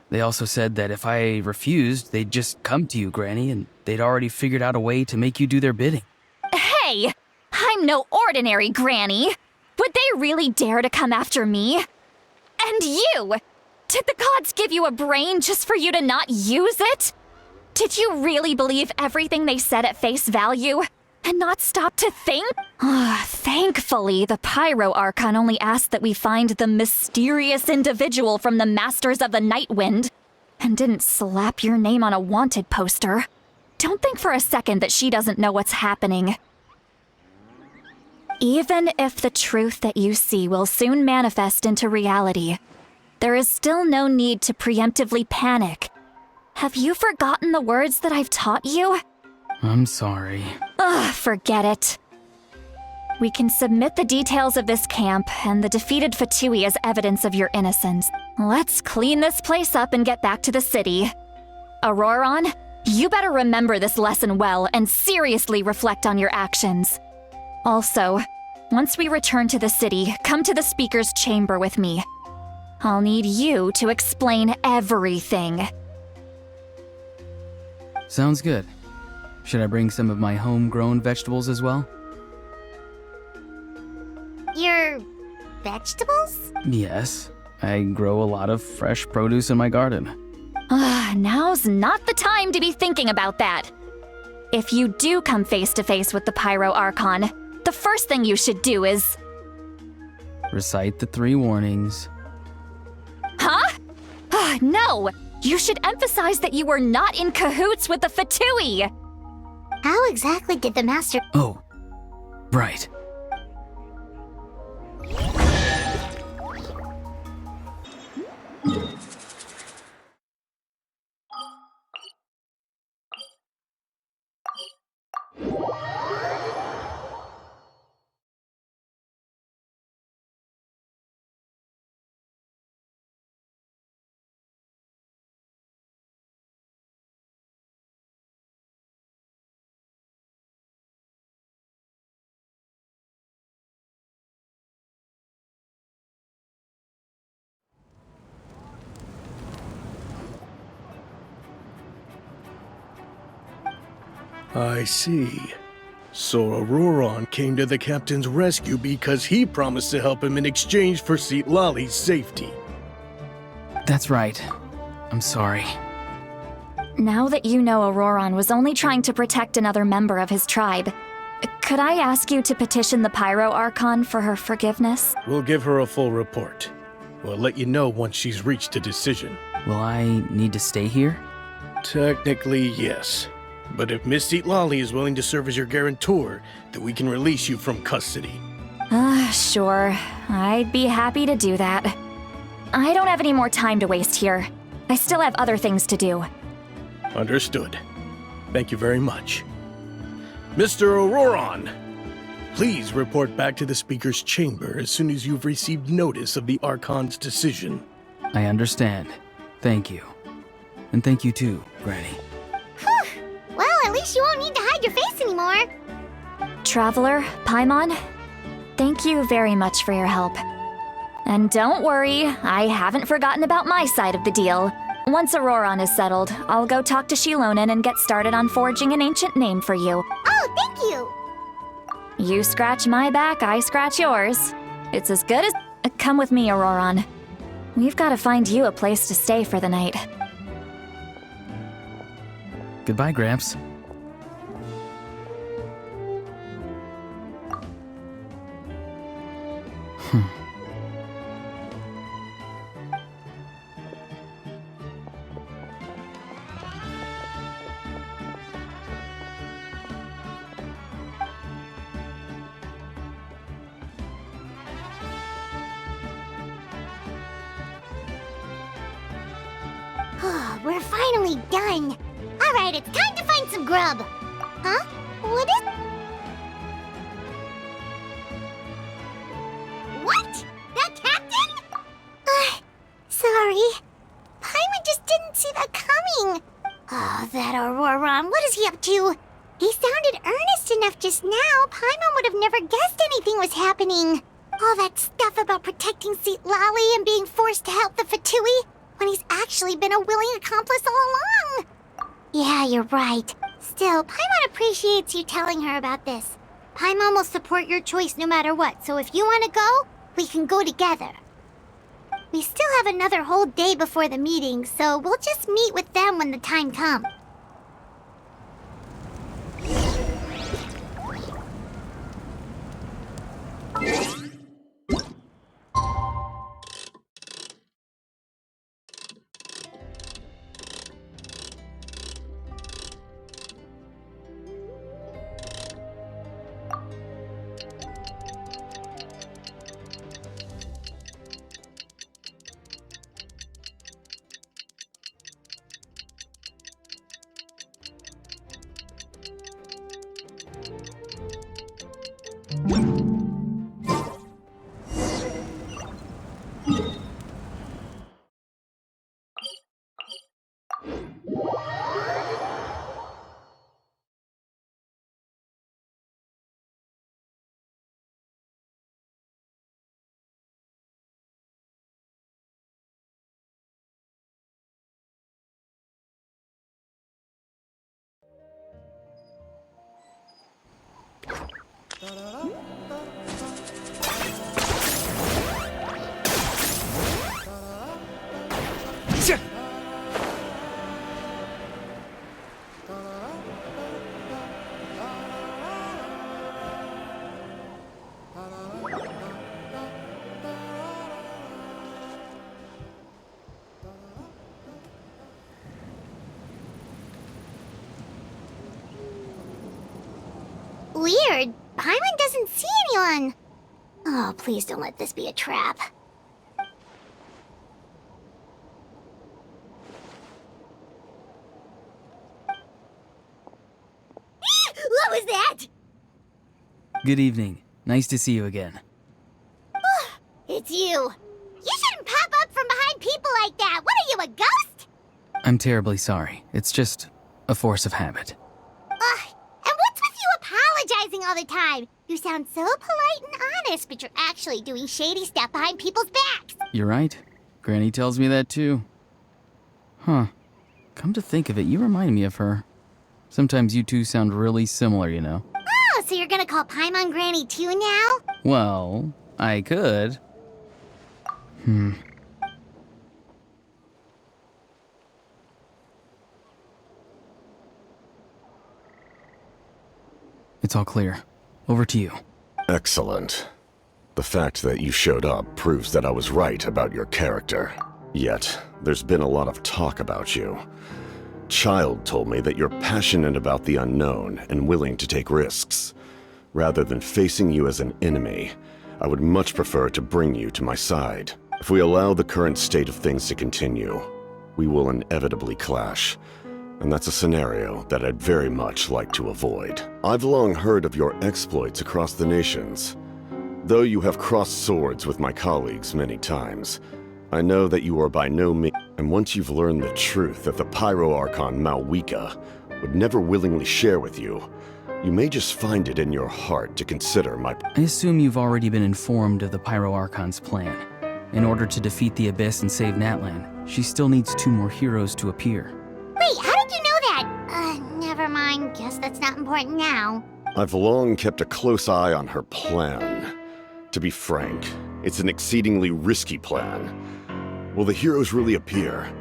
They also said that if I refused, they'd just come to you, Granny, and they'd already figured out a way to make you do their bidding. Hey! I'm no ordinary Granny! Would they really dare to come after me? And you! Did the gods give you a brain just for you to not use it? Did you really believe everything they said at face value? And not stop to think? Thankfully, the Pyro Archon only asked that we find the mysterious individual from the Masters of the Night Wind, and didn't slap your name on a wanted poster. Don't think for a second that she doesn't know what's happening. Even if the truth that you see will soon manifest into reality, there is still no need to preemptively panic. Have you forgotten the words that I've taught you? I'm sorry. Forget it. We can submit the details of this camp and the defeated Fatui as evidence of your innocence. Let's clean this place up and get back to the city. Auroron, you better remember this lesson well and seriously reflect on your actions. Also, once we return to the city, come to the speaker's chamber with me. I'll need you to explain everything. Sounds good. Should I bring some of my homegrown vegetables as well? Your vegetables? Yes. I grow a lot of fresh produce in my garden. Now's not the time to be thinking about that. If you do come face to face with the Pyro Archon, the first thing you should do is... Recite the 3 warnings. Huh? No! You should emphasize that you were not in cahoots with the Fatui! How exactly did the master... Oh, right. I see. So Auroron came to the captain's rescue because he promised to help him in exchange for Citlali's safety. That's right. I'm sorry. Now that you know Auroron was only trying to protect another member of his tribe, could I ask you to petition the Pyro Archon for her forgiveness? We'll give her a full report. We'll let you know once she's reached a decision. Will I need to stay here? Technically, yes. But if Miss Citlali is willing to serve as your guarantor, then we can release you from custody. Sure. I'd be happy to do that. I don't have any more time to waste here. I still have other things to do. Understood. Thank you very much. Mr. Auroron, please report back to the Speaker's chamber as soon as you've received notice of the Archon's decision. I understand. Thank you. And thank you too, Granny. Well, at least you won't need to hide your face anymore. Traveler, Paimon, thank you very much for your help. And don't worry, I haven't forgotten about my side of the deal. Once Auroron is settled, I'll go talk to Shilonen and get started on forging an ancient name for you. Oh, thank you! You scratch my back, I scratch yours. It's as good as... Come with me, Auroron. We've got to find you a place to stay for the night. Goodbye, Gramps. We're finally done. Alright, it's time to find some grub. Huh? What is... What? The captain? Sorry. Paimon just didn't see that coming. Oh, that Auroron, what is he up to? He sounded earnest enough just now. Paimon would have never guessed anything was happening. All that stuff about protecting Citlali and being forced to help the Fatui, when he's actually been a willing accomplice all along. Yeah, you're right. Still, Paimon appreciates you telling her about this. Paimon will support your choice no matter what, so if you want to go, we can go together. We still have another whole day before the meeting, so we'll just meet with them when the time comes. Weird. Paimon doesn't see anyone. Oh, please don't let this be a trap. What was that? Good evening. Nice to see you again. It's you. You shouldn't pop up from behind people like that. What are you, a ghost? I'm terribly sorry. It's just a force of habit. And what's with you apologizing all the time? You sound so polite and honest, but you're actually doing shady stuff behind people's backs. You're right. Granny tells me that too. Huh. Come to think of it, you remind me of her. Sometimes you two sound really similar, you know. Oh, so you're gonna call Paimon Granny too now? Well, I could. It's all clear. Over to you. Excellent. The fact that you showed up proves that I was right about your character. Yet, there's been a lot of talk about you. Child told me that you're passionate about the unknown and willing to take risks. Rather than facing you as an enemy, I would much prefer to bring you to my side. If we allow the current state of things to continue, we will inevitably clash. And that's a scenario that I'd very much like to avoid. I've long heard of your exploits across the nations. Though you have crossed swords with my colleagues many times, I know that you are by no means, and once you've learned the truth that the Pyro Archon Malwika would never willingly share with you, you may just find it in your heart to consider my... I assume you've already been informed of the Pyro Archon's plan. In order to defeat the Abyss and save Natlan, she still needs 2 more heroes to appear. Wait, how did you know that? Never mind. Guess that's not important now. I've long kept a close eye on her plan. To be frank, it's an exceedingly risky plan. Will the heroes really appear?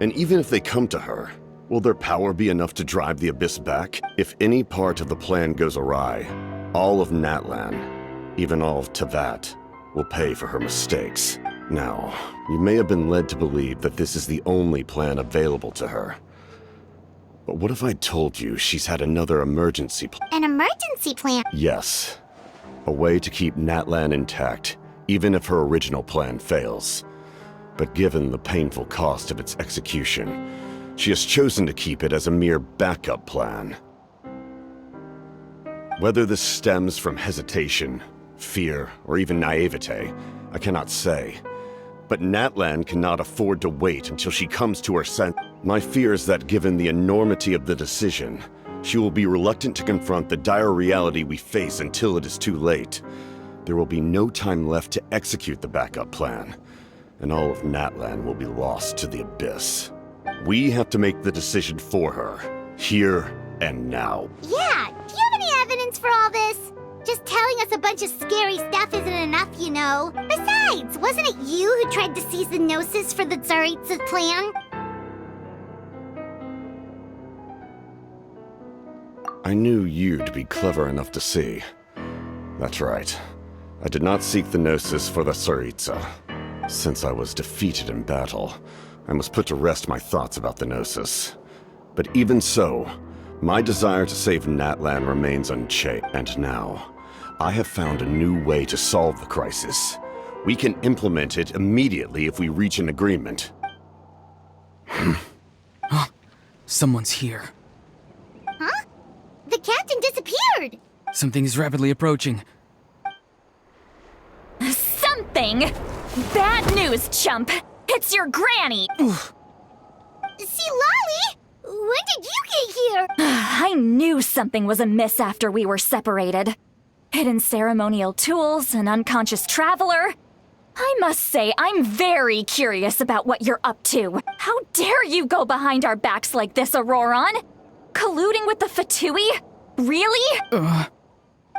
And even if they come to her, will their power be enough to drive the Abyss back? If any part of the plan goes awry, all of Natlan, even all of Tevat, will pay for her mistakes. Now, you may have been led to believe that this is the only plan available to her. But what if I told you she's had another emergency plan? An emergency plan? Yes. A way to keep Natlan intact, even if her original plan fails. But given the painful cost of its execution, she has chosen to keep it as a mere backup plan. Whether this stems from hesitation, fear, or even naivete, I cannot say. But Natlan cannot afford to wait until she comes to her senses. My fear is that given the enormity of the decision, she will be reluctant to confront the dire reality we face until it is too late. There will be no time left to execute the backup plan, and all of Natlan will be lost to the Abyss. We have to make the decision for her, here and now. Yeah, do you have any evidence for all this? Just telling us a bunch of scary stuff isn't enough, you know. Besides, wasn't it you who tried to seize the Gnosis for the Tsaritsa plan? I knew you to be clever enough to see. That's right. I did not seek the Gnosis for the Tsaritsa. Since I was defeated in battle, I must put to rest my thoughts about the Gnosis. But even so, my desire to save Natlan remains unchanged. And now, I have found a new way to solve the crisis. We can implement it immediately if we reach an agreement. Someone's here. Huh? The captain disappeared! Something is rapidly approaching. Something? Bad news, chump! It's your granny! See, Lolly? When did you get here? I knew something was amiss after we were separated. Hidden ceremonial tools, an unconscious traveler. I must say, I'm very curious about what you're up to. How dare you go behind our backs like this, Auroron? Colluding with the Fatui? Really?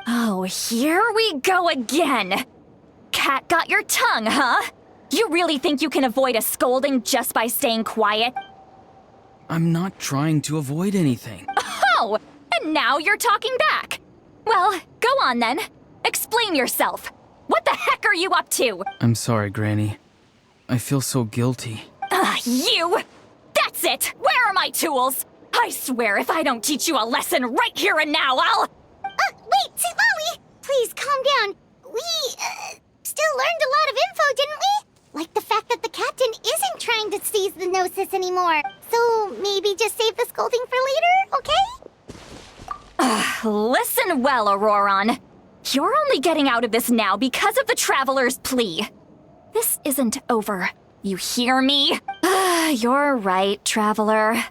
Oh, here we go again. Cat got your tongue, huh? You really think you can avoid a scolding just by staying quiet? I'm not trying to avoid anything. Oh, and now you're talking back. Well, go on then. Explain yourself. What the heck are you up to? I'm sorry, Granny. I feel so guilty. You! That's it! Where are my tools? I swear if I don't teach you a lesson right here and now, I'll... Wait, see, Lolly! Please, calm down. We, still learned a lot of info, didn't we? Like the fact that the captain isn't trying to seize the Gnosis anymore. So maybe just save the scolding for later, okay? Listen well, Auroron. You're only getting out of this now because of the Traveler's plea. This isn't over. You hear me? You're right, Traveler.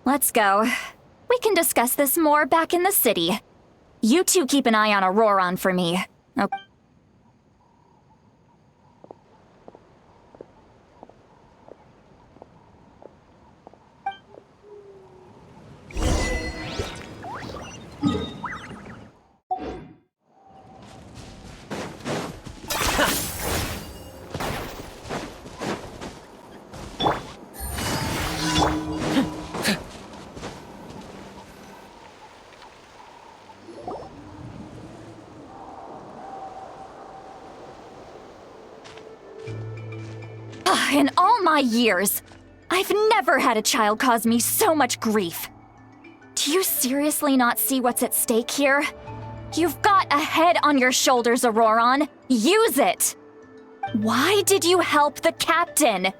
Let's go. We can discuss this more back in the city. You two keep an eye on Auroron for me. Okay. In all my years, I've never had a child cause me so much grief. Do you seriously not see what's at stake here? You've got a head on your shoulders, Auroron. Use it! Why did you help the captain?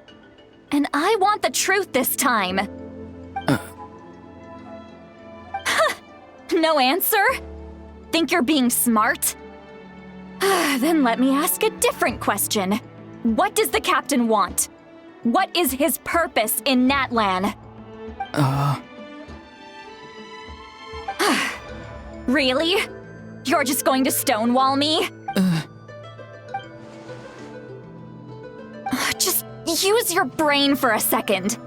And I want the truth this time. No answer? Think you're being smart? Then let me ask a different question. What does the captain want? What is his purpose in Natlan? Really? You're just going to stonewall me? Just use your brain for a second.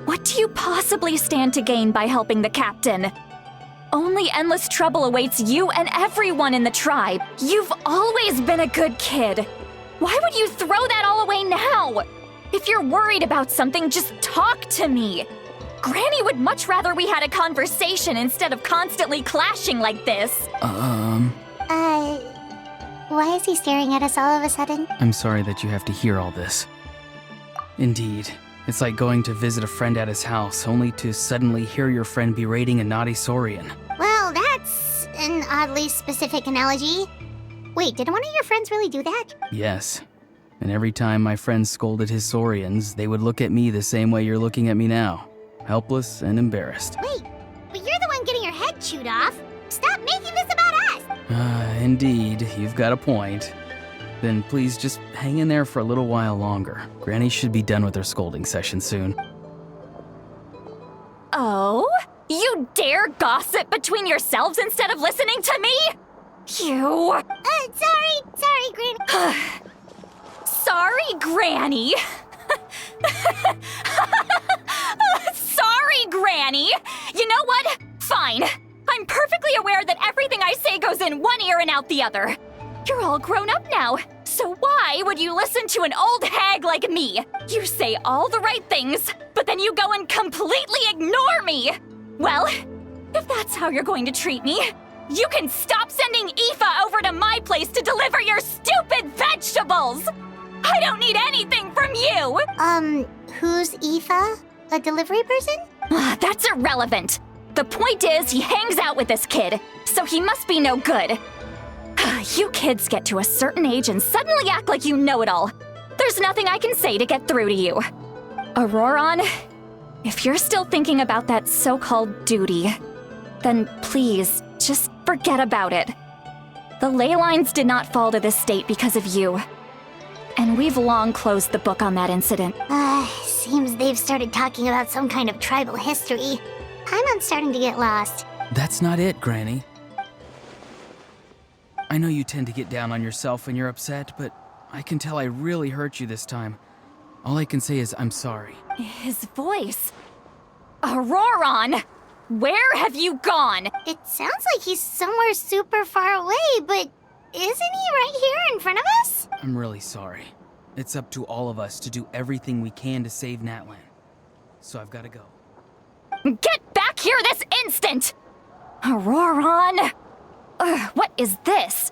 What do you possibly stand to gain by helping the captain? Only endless trouble awaits you and everyone in the tribe. You've always been a good kid. Why would you throw that all away now? If you're worried about something, just talk to me. Granny would much rather we had a conversation instead of constantly clashing like this. Why is he staring at us all of a sudden? I'm sorry that you have to hear all this. Indeed. It's like going to visit a friend at his house, only to suddenly hear your friend berating a naughty Saurian. Well, that's an oddly specific analogy. Wait, did one of your friends really do that? Yes. And every time my friend scolded his Saurians, they would look at me the same way you're looking at me now. Helpless and embarrassed. Wait, but you're the one getting your head chewed off. Stop making this about us! Indeed, you've got a point. Then please just hang in there for a little while longer. Granny should be done with her scolding session soon. Oh? You dare gossip between yourselves instead of listening to me? You... Sorry, Granny. Sorry, Granny. Sorry, Granny. You know what? Fine. I'm perfectly aware that everything I say goes in one ear and out the other. You're all grown up now, so why would you listen to an old hag like me? You say all the right things, but then you go and completely ignore me. Well, if that's how you're going to treat me, you can stop sending Aoife over to my place to deliver your stupid vegetables! I don't need anything from you! Who's Aoife? A delivery person? That's irrelevant. The point is, he hangs out with this kid, so he must be no good. You kids get to a certain age and suddenly act like you know it all. There's nothing I can say to get through to you. Auroron, if you're still thinking about that so-called duty, then please, just forget about it. The ley lines did not fall to this state because of you. And we've long closed the book on that incident. Seems they've started talking about some kind of tribal history. I'm starting to get lost. That's not it, Granny. I know you tend to get down on yourself when you're upset, but I can tell I really hurt you this time. All I can say is I'm sorry. His voice. Auroron! Where have you gone? It sounds like he's somewhere super far away, but isn't he right here in front of us? I'm really sorry. It's up to all of us to do everything we can to save Natlan. So I've got to go. Get back here this instant! Auroron! What is this?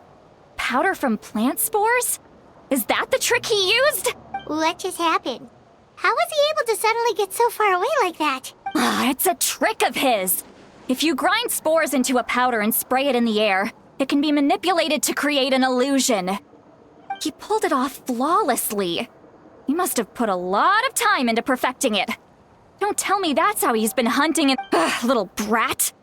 Powder from plant spores? Is that the trick he used? What just happened? How was he able to suddenly get so far away like that? It's a trick of his. If you grind spores into a powder and spray it in the air, it can be manipulated to create an illusion. He pulled it off flawlessly. He must have put a lot of time into perfecting it. Don't tell me that's how he's been hunting and... little brat.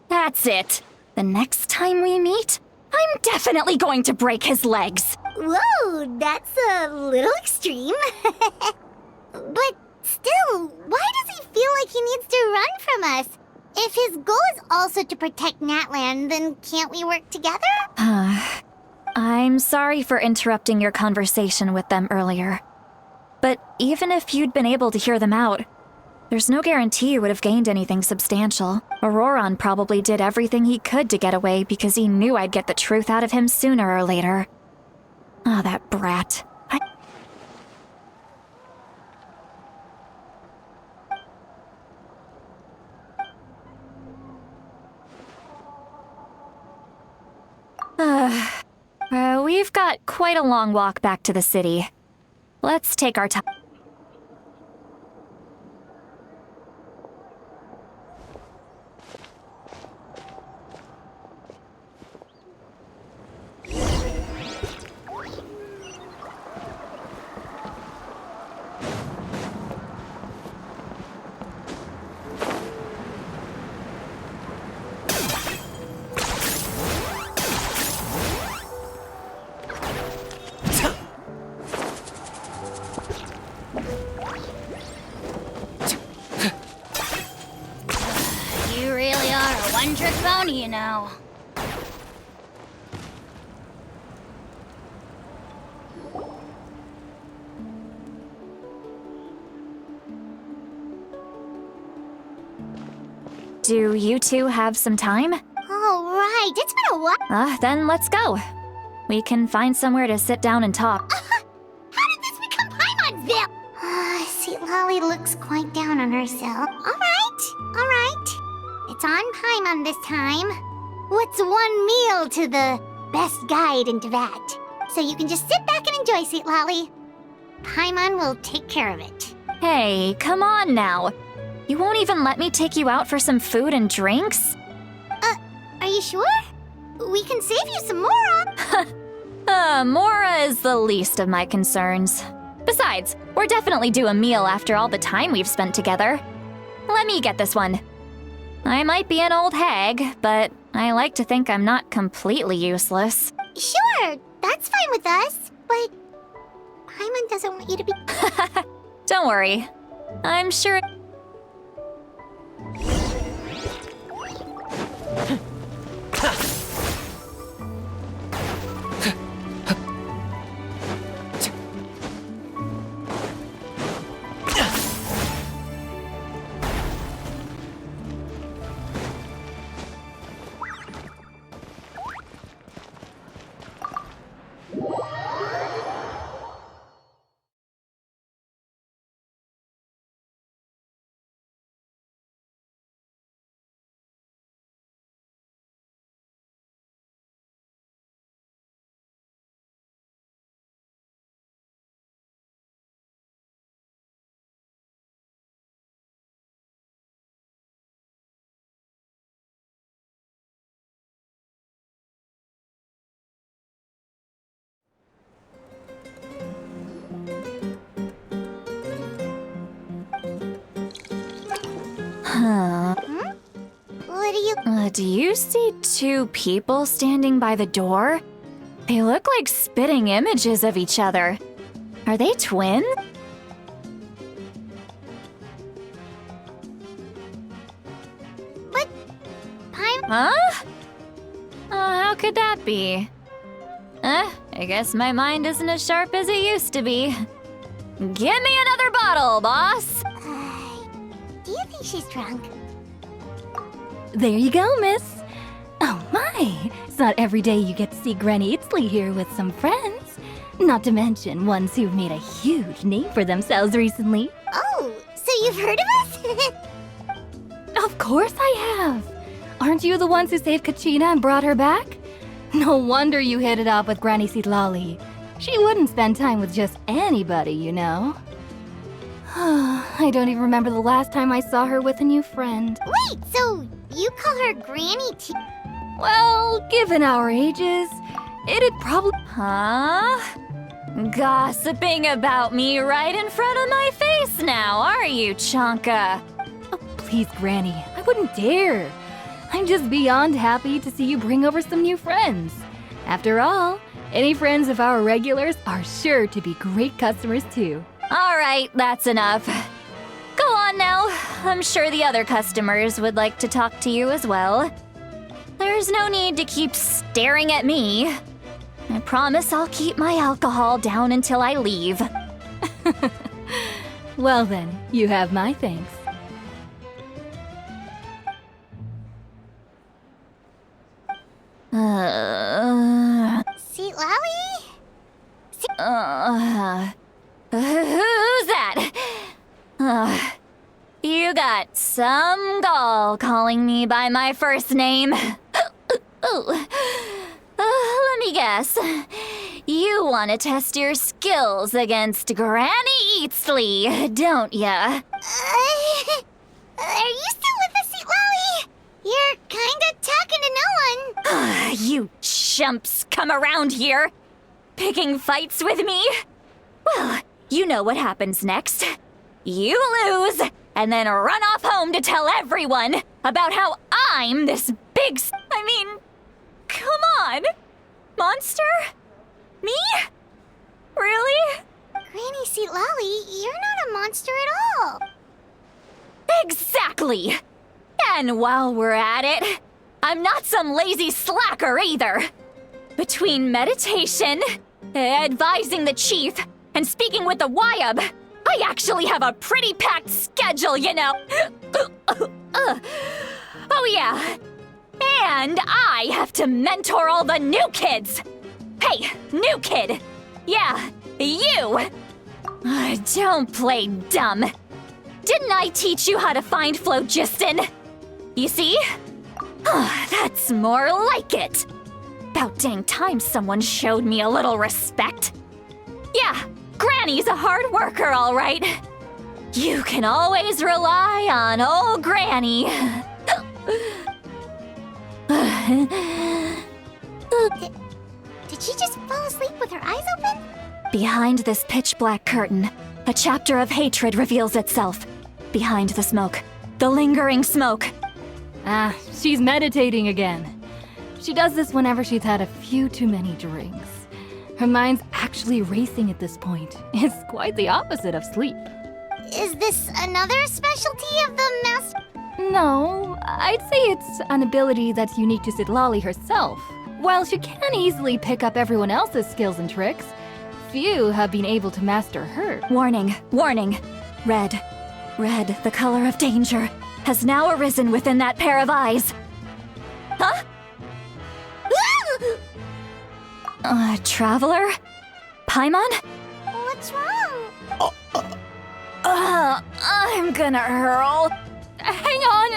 That's it. The next time we meet, I'm definitely going to break his legs. Whoa, that's a little extreme. But still, why does he feel like he needs to run from us? If his goal is also to protect Natlan, then can't we work together? I'm sorry for interrupting your conversation with them earlier. But even if you'd been able to hear them out, there's no guarantee you would have gained anything substantial. Auroron probably did everything he could to get away because he knew I'd get the truth out of him sooner or later. Ah, that brat. We've got quite a long walk back to the city. Let's take our time. you know. Do you two have some time? Oh, right. It's been a while. Then let's go. We can find somewhere to sit down and talk. How did this become Paimonville? See, Lolly looks quite down on herself. All right. It's on Paimon this time. What's one meal to the best guide into that? So you can just sit back and enjoy, sweet Lolly. Paimon will take care of it. Hey, come on now. You won't even let me take you out for some food and drinks? Are you sure? We can save you some Mora. Mora is the least of my concerns. Besides, we're definitely due a meal after all the time we've spent together. Let me get this one. I might be an old hag, but I like to think I'm not completely useless. Sure, that's fine with us, but Paimon doesn't want you to be... Don't worry. I'm sure... What do you... do you see two people standing by the door? They look like spitting images of each other. Are they twins? But... Paimon... Huh? How could that be? I guess my mind isn't as sharp as it used to be. Give me another bottle, boss! Do you think she's drunk? There you go, miss. Oh my, it's not every day you get to see Granny Itzley here with some friends. Not to mention ones who've made a huge name for themselves recently. Oh, so you've heard of us? Of course I have. Aren't you the ones who saved Kachina and brought her back? No wonder you hit it off with Granny Sitlali. She wouldn't spend time with just anybody, you know. I don't even remember the last time I saw her with a new friend. Wait, so you call her Granny T? Well, given our ages, it'd probably... Huh? Gossiping about me right in front of my face now, are you, Chonka? Oh, please, Granny, I wouldn't dare. I'm just beyond happy to see you bring over some new friends. After all, any friends of our regulars are sure to be great customers too. All right, that's enough. Go on now. I'm sure the other customers would like to talk to you as well. There's no need to keep staring at me. I promise I'll keep my alcohol down until I leave. Well then, you have my thanks. Sweet Lolly? Who's that? You got some gall calling me by my first name. Let me guess. You want to test your skills against Granny Eatsley, don't ya? Are you still with us, Sweet Lolly? You're kinda talking to no one. You chumps come around here, picking fights with me? Well, you know what happens next. You lose, and then run off home to tell everyone about how I'm this big come on. Monster? Me? Really? Granny Sweet Lolly, you're not a monster at all. Exactly! And while we're at it, I'm not some lazy slacker either. Between meditation, advising the chief, and speaking with the Wyab, I actually have a pretty packed schedule, you know. Oh yeah. And I have to mentor all the new kids. Hey, new kid. Yeah, you. Don't play dumb. Didn't I teach you how to find phlogiston? You see? That's more like it. About dang time someone showed me a little respect. Yeah, Granny's a hard worker, all right. You can always rely on old Granny. Did she just fall asleep with her eyes open? Behind this pitch-black curtain, a chapter of hatred reveals itself. Behind the smoke, the lingering smoke. Ah, she's meditating again. She does this whenever she's had a few too many drinks. Her mind's actually racing at this point. It's quite the opposite of sleep. Is this another specialty of the master? No, I'd say it's an ability that's unique to Citlali herself. While she can easily pick up everyone else's skills and tricks, few have been able to master her. Warning, warning. Red, the color of danger, has now arisen within that pair of eyes. Huh? Traveler? Paimon? What's wrong? I'm gonna hurl. Hang on!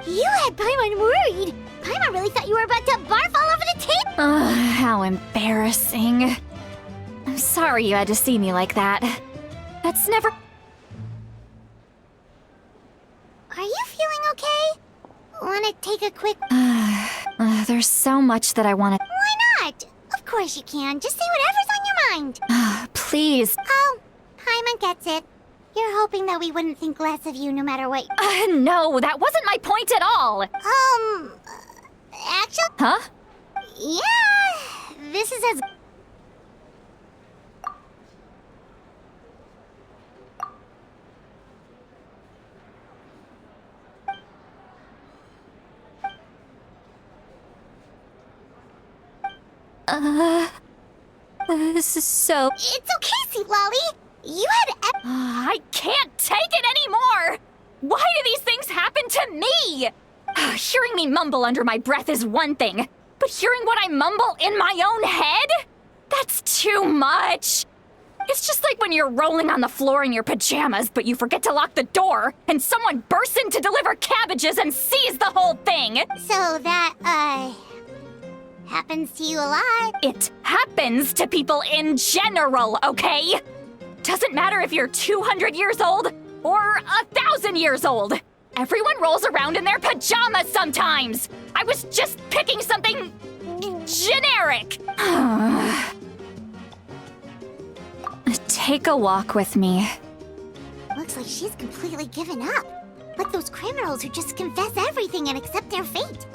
You had Paimon worried. Paimon really thought you were about to barf all over the table. How embarrassing. I'm sorry you had to see me like that. That's never... Are you feeling okay? Wanna take a quick... There's so much that I want to... Why not? Of course you can. Just say whatever's on your mind. Please. Oh, Paimon gets it. You're hoping that we wouldn't think less of you no matter what... No, that wasn't my point at all. Actually... Huh? Yeah, this is as... This is so... It's okay, Citlali. You had... I can't take it anymore! Why do these things happen to me? Hearing me mumble under my breath is one thing, but hearing what I mumble in my own head? That's too much. It's just like when you're rolling on the floor in your pajamas, but you forget to lock the door, and someone bursts in to deliver cabbages and sees the whole thing. So that, happens to you a lot. It happens to people in general, okay? Doesn't matter if you're 200 years old or 1,000 years old. Everyone rolls around in their pajamas sometimes. I was just picking something generic. Take a walk with me. Looks like she's completely given up. Like those criminals who just confess everything and accept their fate.